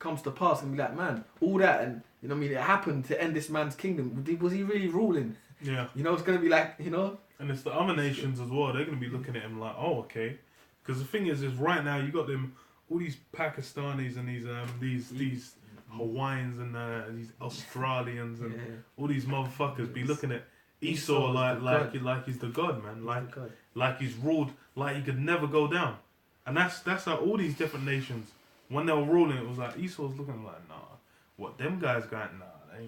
comes to pass, and be like, man, all that, and you know what I mean, it happened to end this man's kingdom. Was he really ruling? Yeah. You know, it's gonna be like, you know. And it's the other nations as well. They're gonna be looking at him like, oh, okay. Because the thing is right now you got them, all these Pakistanis and these Hawaiians and these Australians and all these motherfuckers be looking at Esau like he's the god, man. Like he's ruled, like he could never go down. And that's how all these different nations, when they were ruling, it was like Esau's looking like, nah, what them guys got, nah.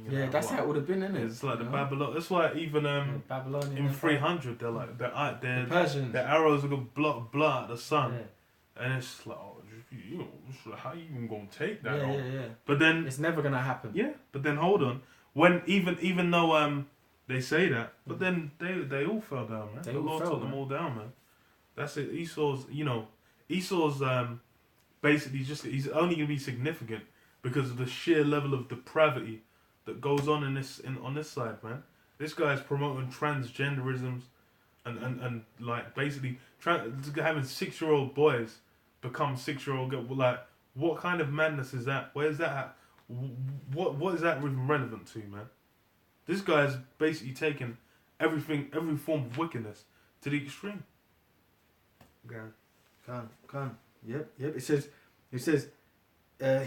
Yeah, that's how it would have been, innit? It's like the Babylon. That's why even in 300, they're like the Persians. The arrows are gonna block the sun, and it's like, oh, how you even gonna take that? Yeah. But then it's never gonna happen. Yeah, but then hold on, when even though they say that, but then they all fell down, man. The Lord took them all down, man. That's it. Esau's basically he's only gonna be significant because of the sheer level of depravity that goes on on this side, man. This guy's promoting transgenderisms and like basically having 6-year-old boys become 6-year-old girls. Like, what kind of madness is that? Where's that at? What is that even relevant to, man? This guy's basically taken every form of wickedness to the extreme. Can. Yep. It says,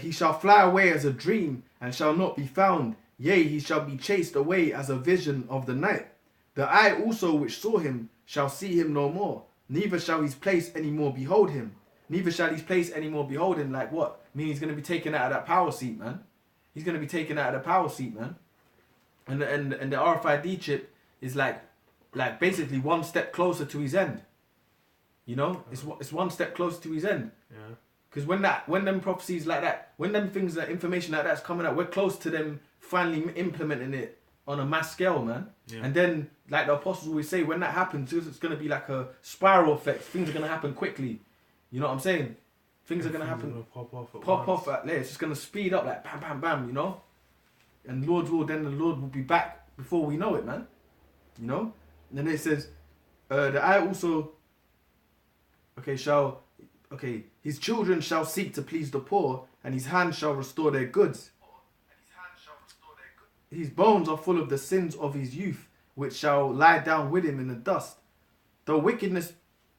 he shall fly away as a dream and shall not be found. Yea, he shall be chased away as a vision of the night. The eye also which saw him shall see him no more. Neither shall his place any more behold him. Like what? I mean, he's going to be taken out of that power seat, man. And the RFID chip is like basically one step closer to his end. You know, it's one step closer to his end. Yeah. Because when them prophecies like that, when them things, that information like that's coming out, we're close to them finally implementing it on a mass scale, man. Yeah. And then, like the apostles always say, when that happens, it's going to be like a spiral effect. Things are going to happen quickly. You know what I'm saying? Things are going to happen. Pop Off at there. It's just going to speed up like bam, bam, bam, you know? And the Lord will be back before we know it, man. You know? And then it says, the eye also, his children shall seek to please the poor, and his hand shall restore their goods. His bones are full of the sins of his youth, which shall lie down with him in the dust. The wickedness,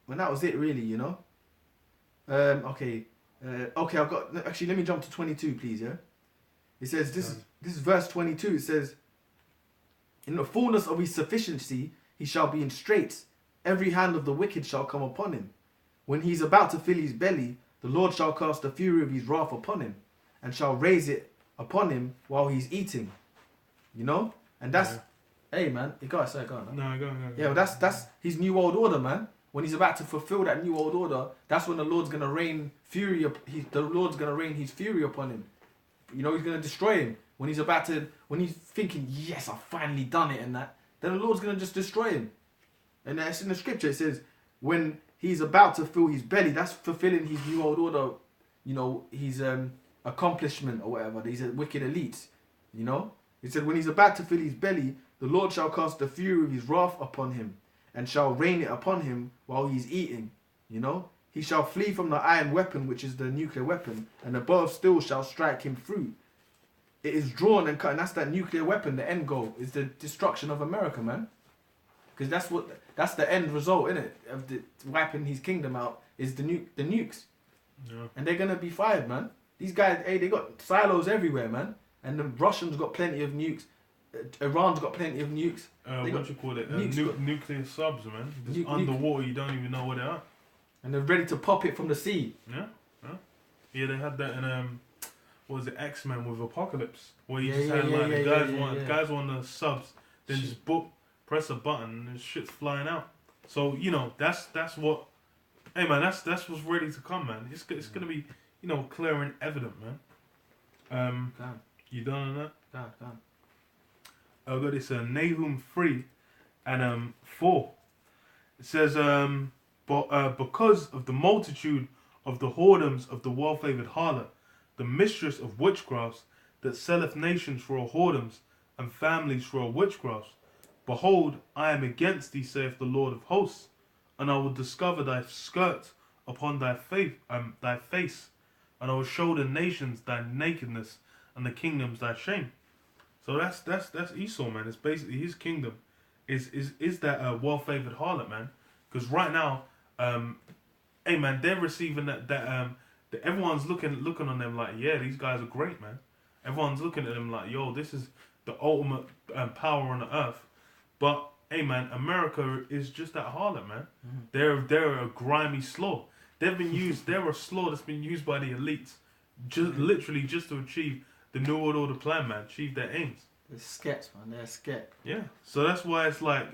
well, that was it really, you know. I've got, actually, let me jump to 22, please, yeah. It says, this is verse 22, it says, in the fullness of his sufficiency, he shall be in straits. Every hand of the wicked shall come upon him. When he is about to fill his belly, the Lord shall cast the fury of his wrath upon him, and shall raise it upon him while he's eating. You know? And that's, hey man, you gotta say, go on. No, go. Yeah, well, that's his new world order, man. When he's about to fulfill that new world order, that's when the Lord's gonna rain fury. The Lord's gonna rain his fury upon him. You know, he's gonna destroy him. When he's thinking, yes, I've finally done it, and that, then the Lord's gonna just destroy him. And that's in the scripture. It says, when he's about to fill his belly, that's fulfilling his new world order. You know, his accomplishment or whatever. These are wicked elites. You know. It said, when he's about to fill his belly, the Lord shall cast the fury of his wrath upon him, and shall rain it upon him while he's eating. You know? He shall flee from the iron weapon, which is the nuclear weapon, and the bow of steel shall strike him through. It is drawn and cut, and that's that nuclear weapon. The end goal is the destruction of America, man. Because that's the end result, innit? Of the wiping his kingdom out is the nukes. Yeah. And they're gonna be fired, man. These guys, hey, they got silos everywhere, man. And the Russians got plenty of nukes. Iran's got plenty of nukes. Nuclear subs, man. Just underwater, you don't even know what they are. And they're ready to pop it from the sea. Yeah, they had that in what was it, X-Men with Apocalypse, where you just had the guys on the subs, then just press a button and shit's flying out. So you know that's what. Hey man, that's what's ready to come, man. It's gonna be, you know, clear and evident, man. You done on that? Done. I've got this Nahum 3 and 4. It says, because of the multitude of the whoredoms of the well-favoured harlot, the mistress of witchcrafts, that selleth nations for her whoredoms, and families for her witchcrafts, behold, I am against thee, saith the Lord of hosts, and I will discover thy skirt upon thy face, and I will show the nations thy nakedness, and the kingdoms thy shame. So that's Esau, man. It's basically his kingdom is that well-favored harlot, man. Because right now, hey man, they're receiving that everyone's looking on them like, yeah, these guys are great, man. Everyone's looking at them like, yo, this is the ultimate power on the earth. But hey man, America is just that harlot, man. They're a grimy slaw. They're a slaw that's been used by the elites, just to achieve the New World Order plan, man. Achieve their aims. They're skets, man. They're sket. Yeah. So that's why it's like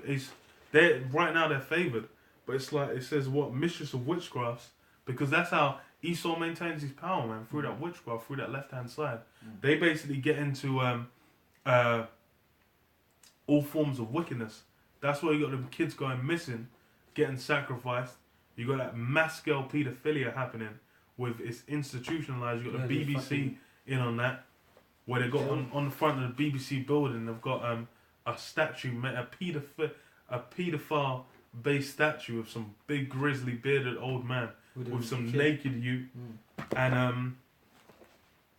right now they're favored, but it's like it says what mistress of witchcrafts, because that's how Esau maintains his power, man, through that witchcraft, through that left-hand side. They basically get into all forms of wickedness. That's why you got them kids going missing, getting sacrificed. You got that mass scale paedophilia happening with it's institutionalized. You got the BBC in on that, where they got on the front of the BBC building. They've got a statue, a paedophile based statue of some big grizzly bearded old man with some naked youth, and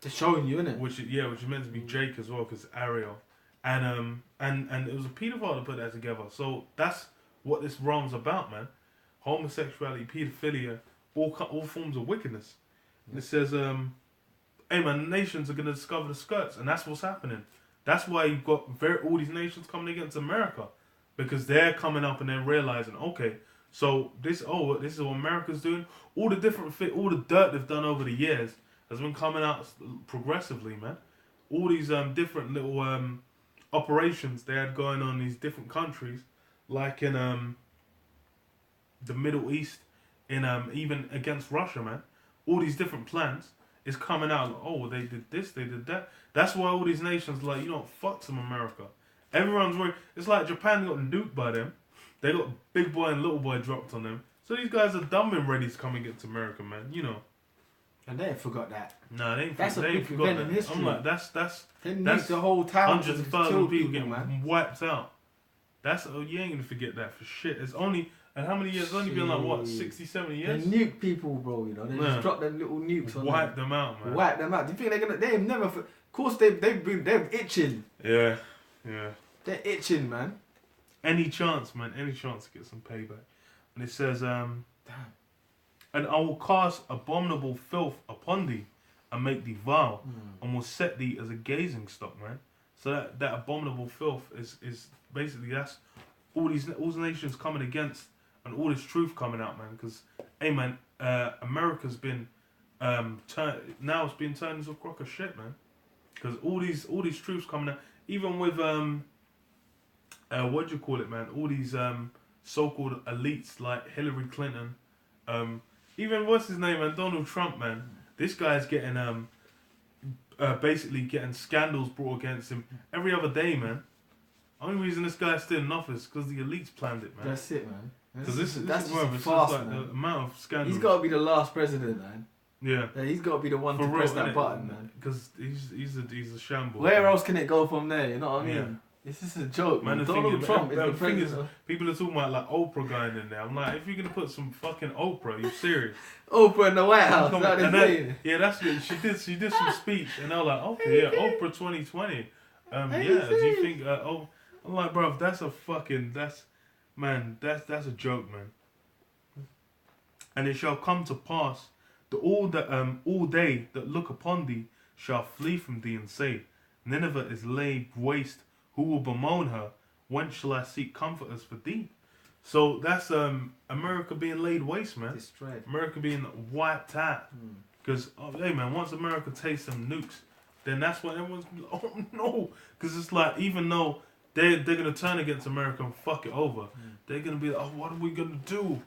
they're showing you, innit? Which is meant to be Jake as well, because Ariel, and it was a paedophile that put that together. So that's what this realm's about, man. Homosexuality, paedophilia, all forms of wickedness. And it says, hey man, the nations are going to discover the skirts, and that's what's happening. That's why you've got all these nations coming against America, because they're coming up and they're realizing, okay, so this is what America's doing. All the dirt they've done over the years has been coming out progressively, man. All these different little operations they had going on in these different countries, like in the Middle East, in even against Russia, man. All these different plans is coming out. Like, oh, they did this, they did that. That's why all these nations like, you know, fuck some America. Everyone's worried. It's like Japan got nuked by them. They got big boy and little boy dropped on them. So these guys are dumb and ready to come against America, man. You know. And they ain't forgot that. No, they ain't. That's they a ain't big forgot event that. in history. I'm like, that's They nuked the whole town. hundreds of thousands of people getting man. wiped out. That's you ain't gonna forget that for shit. It's only and how many years? It's only been like what 60, 70 years. They nuke people, bro. You know, they just drop them little nukes on Wipe them out, man. Wipe them out. Do you think they're gonna? They've never. Of course, they're itching. Yeah. They're itching, man. Any chance, man? Any chance to get some payback? And it says, Damn. and I will cast abominable filth upon thee, and make thee vile, and will set thee as a gazing stock, man. So that abominable filth is basically that's all these nations coming against, and all this truth coming out, man. Because, hey, man, America's been now it's been turned into a crock of shit, man. Because all these truths coming out, even with what do you call it, man? All these so-called elites like Hillary Clinton, even what's his name, man? Donald Trump, man. This guy's getting basically getting scandals brought against him every other day, man. Only reason this guy's still in office because the elites planned it, man. That's it, man. Because this is that's where just it's fast, like man. the amount of scandals. He's got to be the last president, man. Yeah. He's got to be the one to press that button, man. Because he's a shambles. Where man. else can it go from there? You know what I mean? Yeah. This is a joke, man. The Donald Trump is the thing is, president. people are talking about like Oprah going in there. I'm like, if you're gonna put some fucking Oprah, you serious? Oprah in the White House. Come That on, is and saying. yeah, that's good. She did some speech, and I was like, okay, yeah, Oprah 2020. Yeah, do you think? I'm like, bro, that's a joke, man. And it shall come to pass that all they that look upon thee shall flee from thee and say, Nineveh is laid waste. Who will bemoan her? When shall I seek comforters for thee? So that's America being laid waste, man. Destroyed. America being wiped out. Because hey, man, once America tastes some nukes, then that's when everyone's gonna be like, oh no. Because it's like, even though they're gonna turn against America and fuck it over, they're gonna be like, oh, what are we gonna do?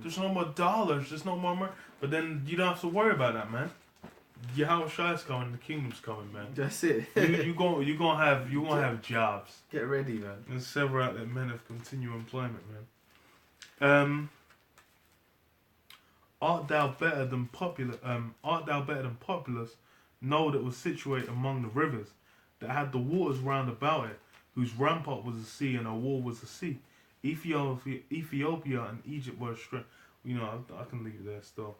There's no more dollars. There's no more America. But then you don't have to worry about that, man. Yahweh Shai's coming, the kingdom's coming, man. That's it. you gonna have jobs. Get ready, man. There's several out there, men of continual employment, man. Art thou better than populous? Know that was situated among the rivers, that had the waters round about it, whose rampart was a sea and our wall was a sea. Ethiopia and Egypt were strength. You know, I can leave it there still.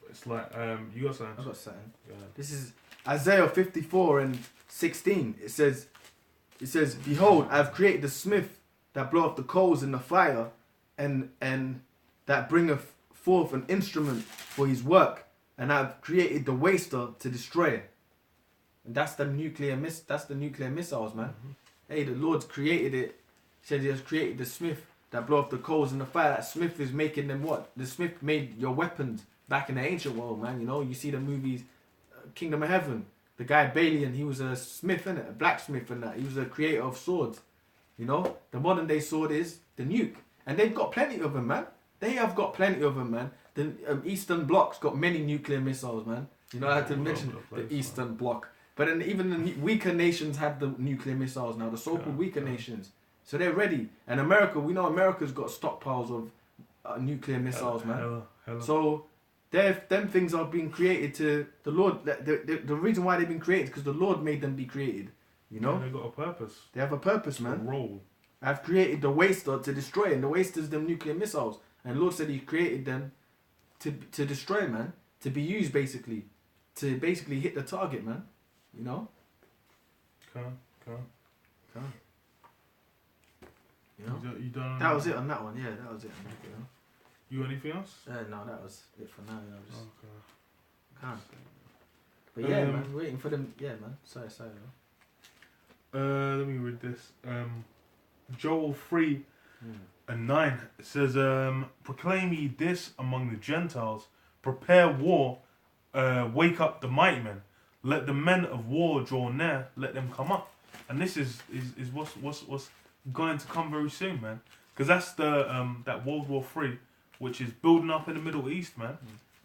It's like, you got something? I got something. Yeah. This is Isaiah 54:16. It says, Behold, I have created the smith that bloweth the coals in the fire, and that bringeth forth an instrument for his work, and I have created the waster to destroy it. And that's the nuclear missiles, man. Hey, the Lord's created it. He said he has created the smith that bloweth the coals in the fire. That smith is making them what? The smith made your weapons. Back in the ancient world, man, you know, you see the movies, Kingdom of Heaven. The guy Balian, he was a smith, innit? A blacksmith and that. He was a creator of swords. You know, the modern day sword is the nuke, and they've got plenty of them, man. They have got plenty of them, man. The Eastern Bloc's got many nuclear missiles, man. You know, I had to mention the Eastern Bloc. But then even the weaker nations have the nuclear missiles now. The so-called weaker nations, so they're ready. And America, we know America's got stockpiles of nuclear missiles, man. So. Them things are being created to the Lord. The reason why they've been created is because the Lord made them be created. You know? Yeah, they've got a purpose. They have a purpose, man. A role. I've created the waster to destroy, and the waster's them nuclear missiles. And the Lord said he created them to destroy, man. To be used, basically. To basically hit the target, man. You know? Can't. You know? You done that was it on that one, yeah. That was it. You know? You got anything else? No, that was it for now. Okay. Can't. But yeah, man, waiting for them. Yeah, man. Sorry. Let me read this. Joel 3 and 9 says, proclaim ye this among the Gentiles, prepare war, wake up the mighty men, let the men of war draw near, let them come up. And this is what's going to come very soon, man. Because that's the that World War 3 which is building up in the Middle East, man.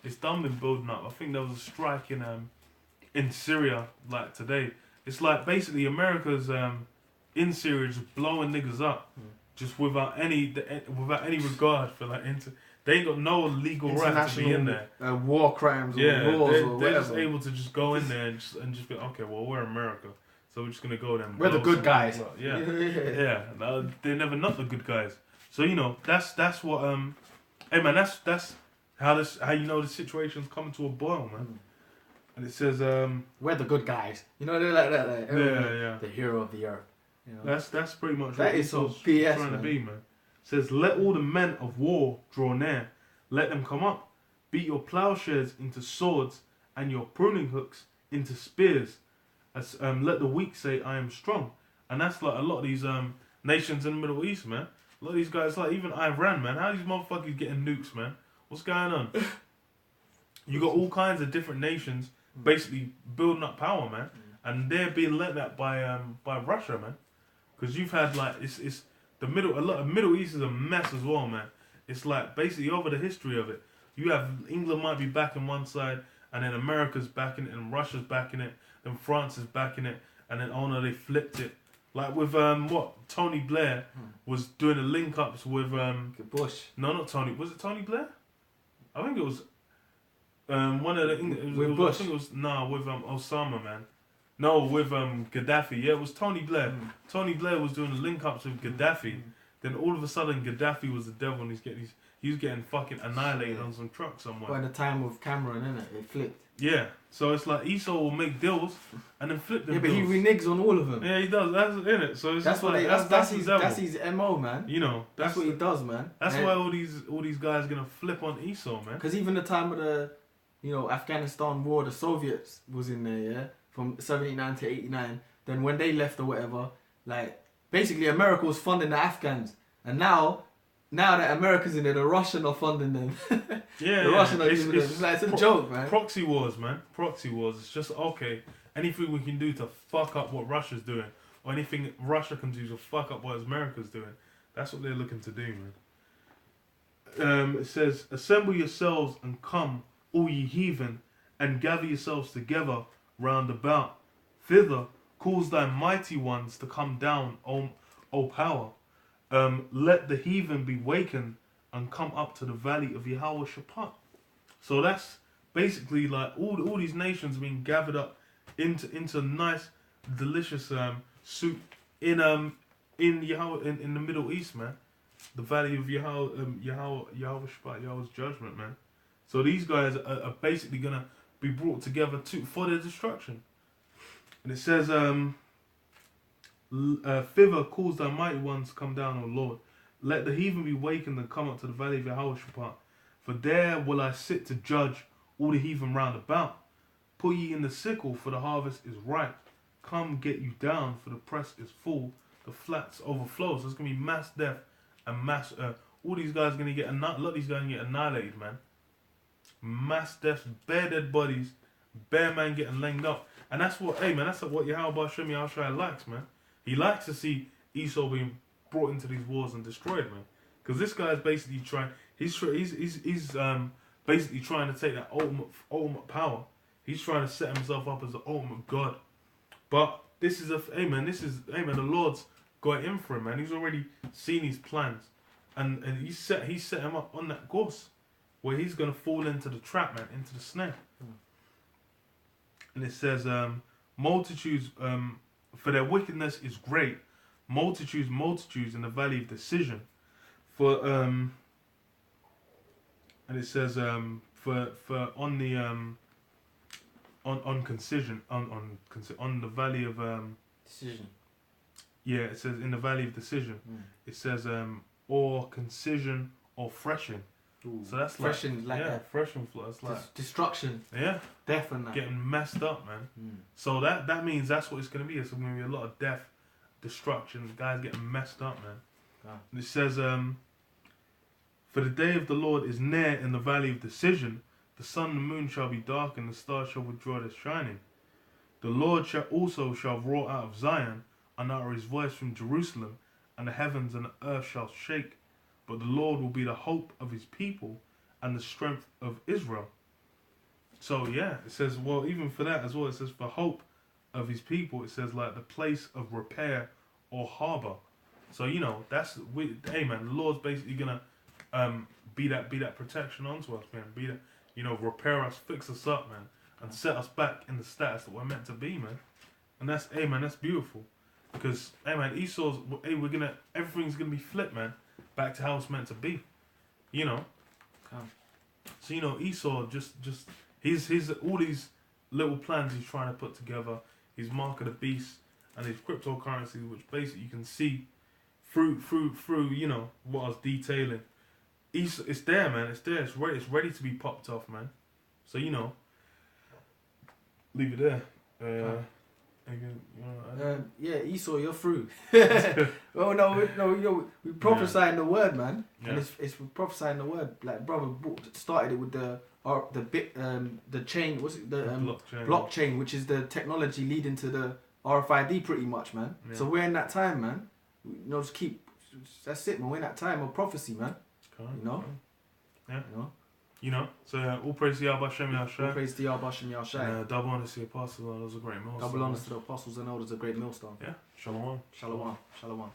It's done been building up. I think there was a strike in Syria like today. It's like basically America's in Syria just blowing niggas up, just without any regard for like they ain't got no legal right to be in there. War crimes or Yeah, laws they're or whatever. just able to just go in there and just be okay. Well, we're America, so we're just gonna go there. And We're the blow good guys. some people up. Yeah. No, they're never not the good guys. So you know that's what hey man, that's how you know the situation's coming to a boil, man. And it says we're the good guys. You know, they're like that. Like, yeah. The hero of the earth. You know? That's pretty much That what is so Esau's BS, trying man. to be, man. It says, let all the men of war draw near, let them come up, beat your plowshares into swords and your pruning hooks into spears. As let the weak say, I am strong. And that's like a lot of these nations in the Middle East, man. A lot of these guys, like even Iran, man. How are these motherfuckers getting nukes, man? What's going on? You got all kinds of different nations basically building up power, man, and they're being let at by Russia, man. Because you've had like it's the Middle East is a mess as well, man. It's like basically over the history of it. You have England might be backing one side, and then America's backing it, and Russia's backing it, then France is backing it, and then oh no, they flipped it. Like with Tony Blair was doing the link ups with Bush. No, not Tony. Was it Tony Blair? I think it was one of the With Bush. I think it was with Osama, man. No, with Gaddafi. Yeah, it was Tony Blair. Tony Blair was doing the link ups with Gaddafi. Then all of a sudden Gaddafi was the devil, and he was getting fucking annihilated on some truck somewhere. By the time of Cameron, innit? It flipped. Yeah, so it's like Esau will make deals and then flip them. Yeah, but he deals. reneges on all of them. Yeah, he does. That's in it. So it's That's just what like, that's his MO, man. You know, That's what he does, man. That's why all these guys are gonna flip on Esau, man. Because even the time of the, Afghanistan war, the Soviets was in there, yeah, from 79 to 89. Then when they left or whatever, like basically America was funding the Afghans, and now that America's in there, the Russians are funding them. Yeah, the Russians are giving them. It's a joke, man. Proxy wars, man. Proxy wars. It's just okay. Anything we can do to fuck up what Russia's doing, or anything Russia can do to fuck up what America's doing. That's what they're looking to do, man. It says, assemble yourselves and come, all ye heathen, and gather yourselves together round about. Thither cause thy mighty ones to come down, O power. Let the heathen be wakened and come up to the valley of Yahweh Shaphat. So that's basically like all these nations being gathered up into nice, delicious soup in Yahweh in the Middle East, man. The valley of Yahweh Shaphat, Yahweh's judgment, man. So these guys are basically gonna be brought together for their destruction. And it says, thither cause thy mighty ones to come down, O Lord. Let the heathen be wakened and come up to the valley of Yahweh Shaphat. For there will I sit to judge all the heathen round about. Put ye in the sickle, for the harvest is ripe. Come get you down, for the press is full. The flats overflow. So it's going to be mass death and mass... all these guys are going to get... A lot of these guys are going to get annihilated, man. Mass deaths, bare dead bodies, bare man getting langed up. And that's what... Hey, man, that's what Yahweh Shem Yahushua likes, man. He likes to see Esau being brought into these wars and destroyed, man. Because this guy's basically trying... He's basically trying to take that ultimate power. He's trying to set himself up as the ultimate god. But this is the Lord's got it in for him, man. He's already seen his plans. And he set him up on that course where he's going to fall into the trap, man, into the snare. And it says, multitudes, for their wickedness is great. Multitudes in the valley of decision. For and it says for on the on concision on the valley of Decision. Yeah, it says in the valley of decision. It says or concision or threshing. Ooh, So that's threshing like that. threshing floor. That's like Destruction. yeah, Death and that. getting messed up, man. So that means that's what it's gonna be. It's gonna be a lot of death, destruction. The guys getting messed up, man. And it says for the day of the Lord is near in the valley of decision. The sun and the moon shall be dark, and the stars shall withdraw their shining. The Lord shall roar out of Zion, and utter his voice from Jerusalem, and the heavens and the earth shall shake. but the Lord will be the hope of his people and the strength of Israel. So yeah, it says, well, even for that as well, it says for hope of his people, it says like the place of repair or harbour. So hey man, the Lord's basically gonna be that protection onto us, man. Be that, repair us, fix us up, man, and set us back in the status that we're meant to be, man. And that's, hey man, that's beautiful. Because, hey man, Esau's, hey, everything's gonna be flipped, man, back to how it's meant to be. So Esau just he's all these little plans he's trying to put together. His mark of the beast and his cryptocurrencies, which basically you can see through what I was detailing. It's there, man. It's there. It's ready to be popped off, man. So leave it there. Yeah, Esau, you're through. Oh no, we prophesying the word, man. Yeah. And it's prophesying the word. Like brother started it with the chain. What's it? The blockchain, which is the technology leading to the RFID, pretty much, man. Yeah. So we're in that time, man. Just keep. That's it, man. We're in that time of prophecy, man. Yeah. So all praise to Yahweh Shem Yahshua. All praise to Yahweh Shem Yahshua. Double honor to the apostles and elders of GreatMillStone. Double honor to the apostles and elders of GreatMillStone. Yeah. Shalom. Shalom. Shalom.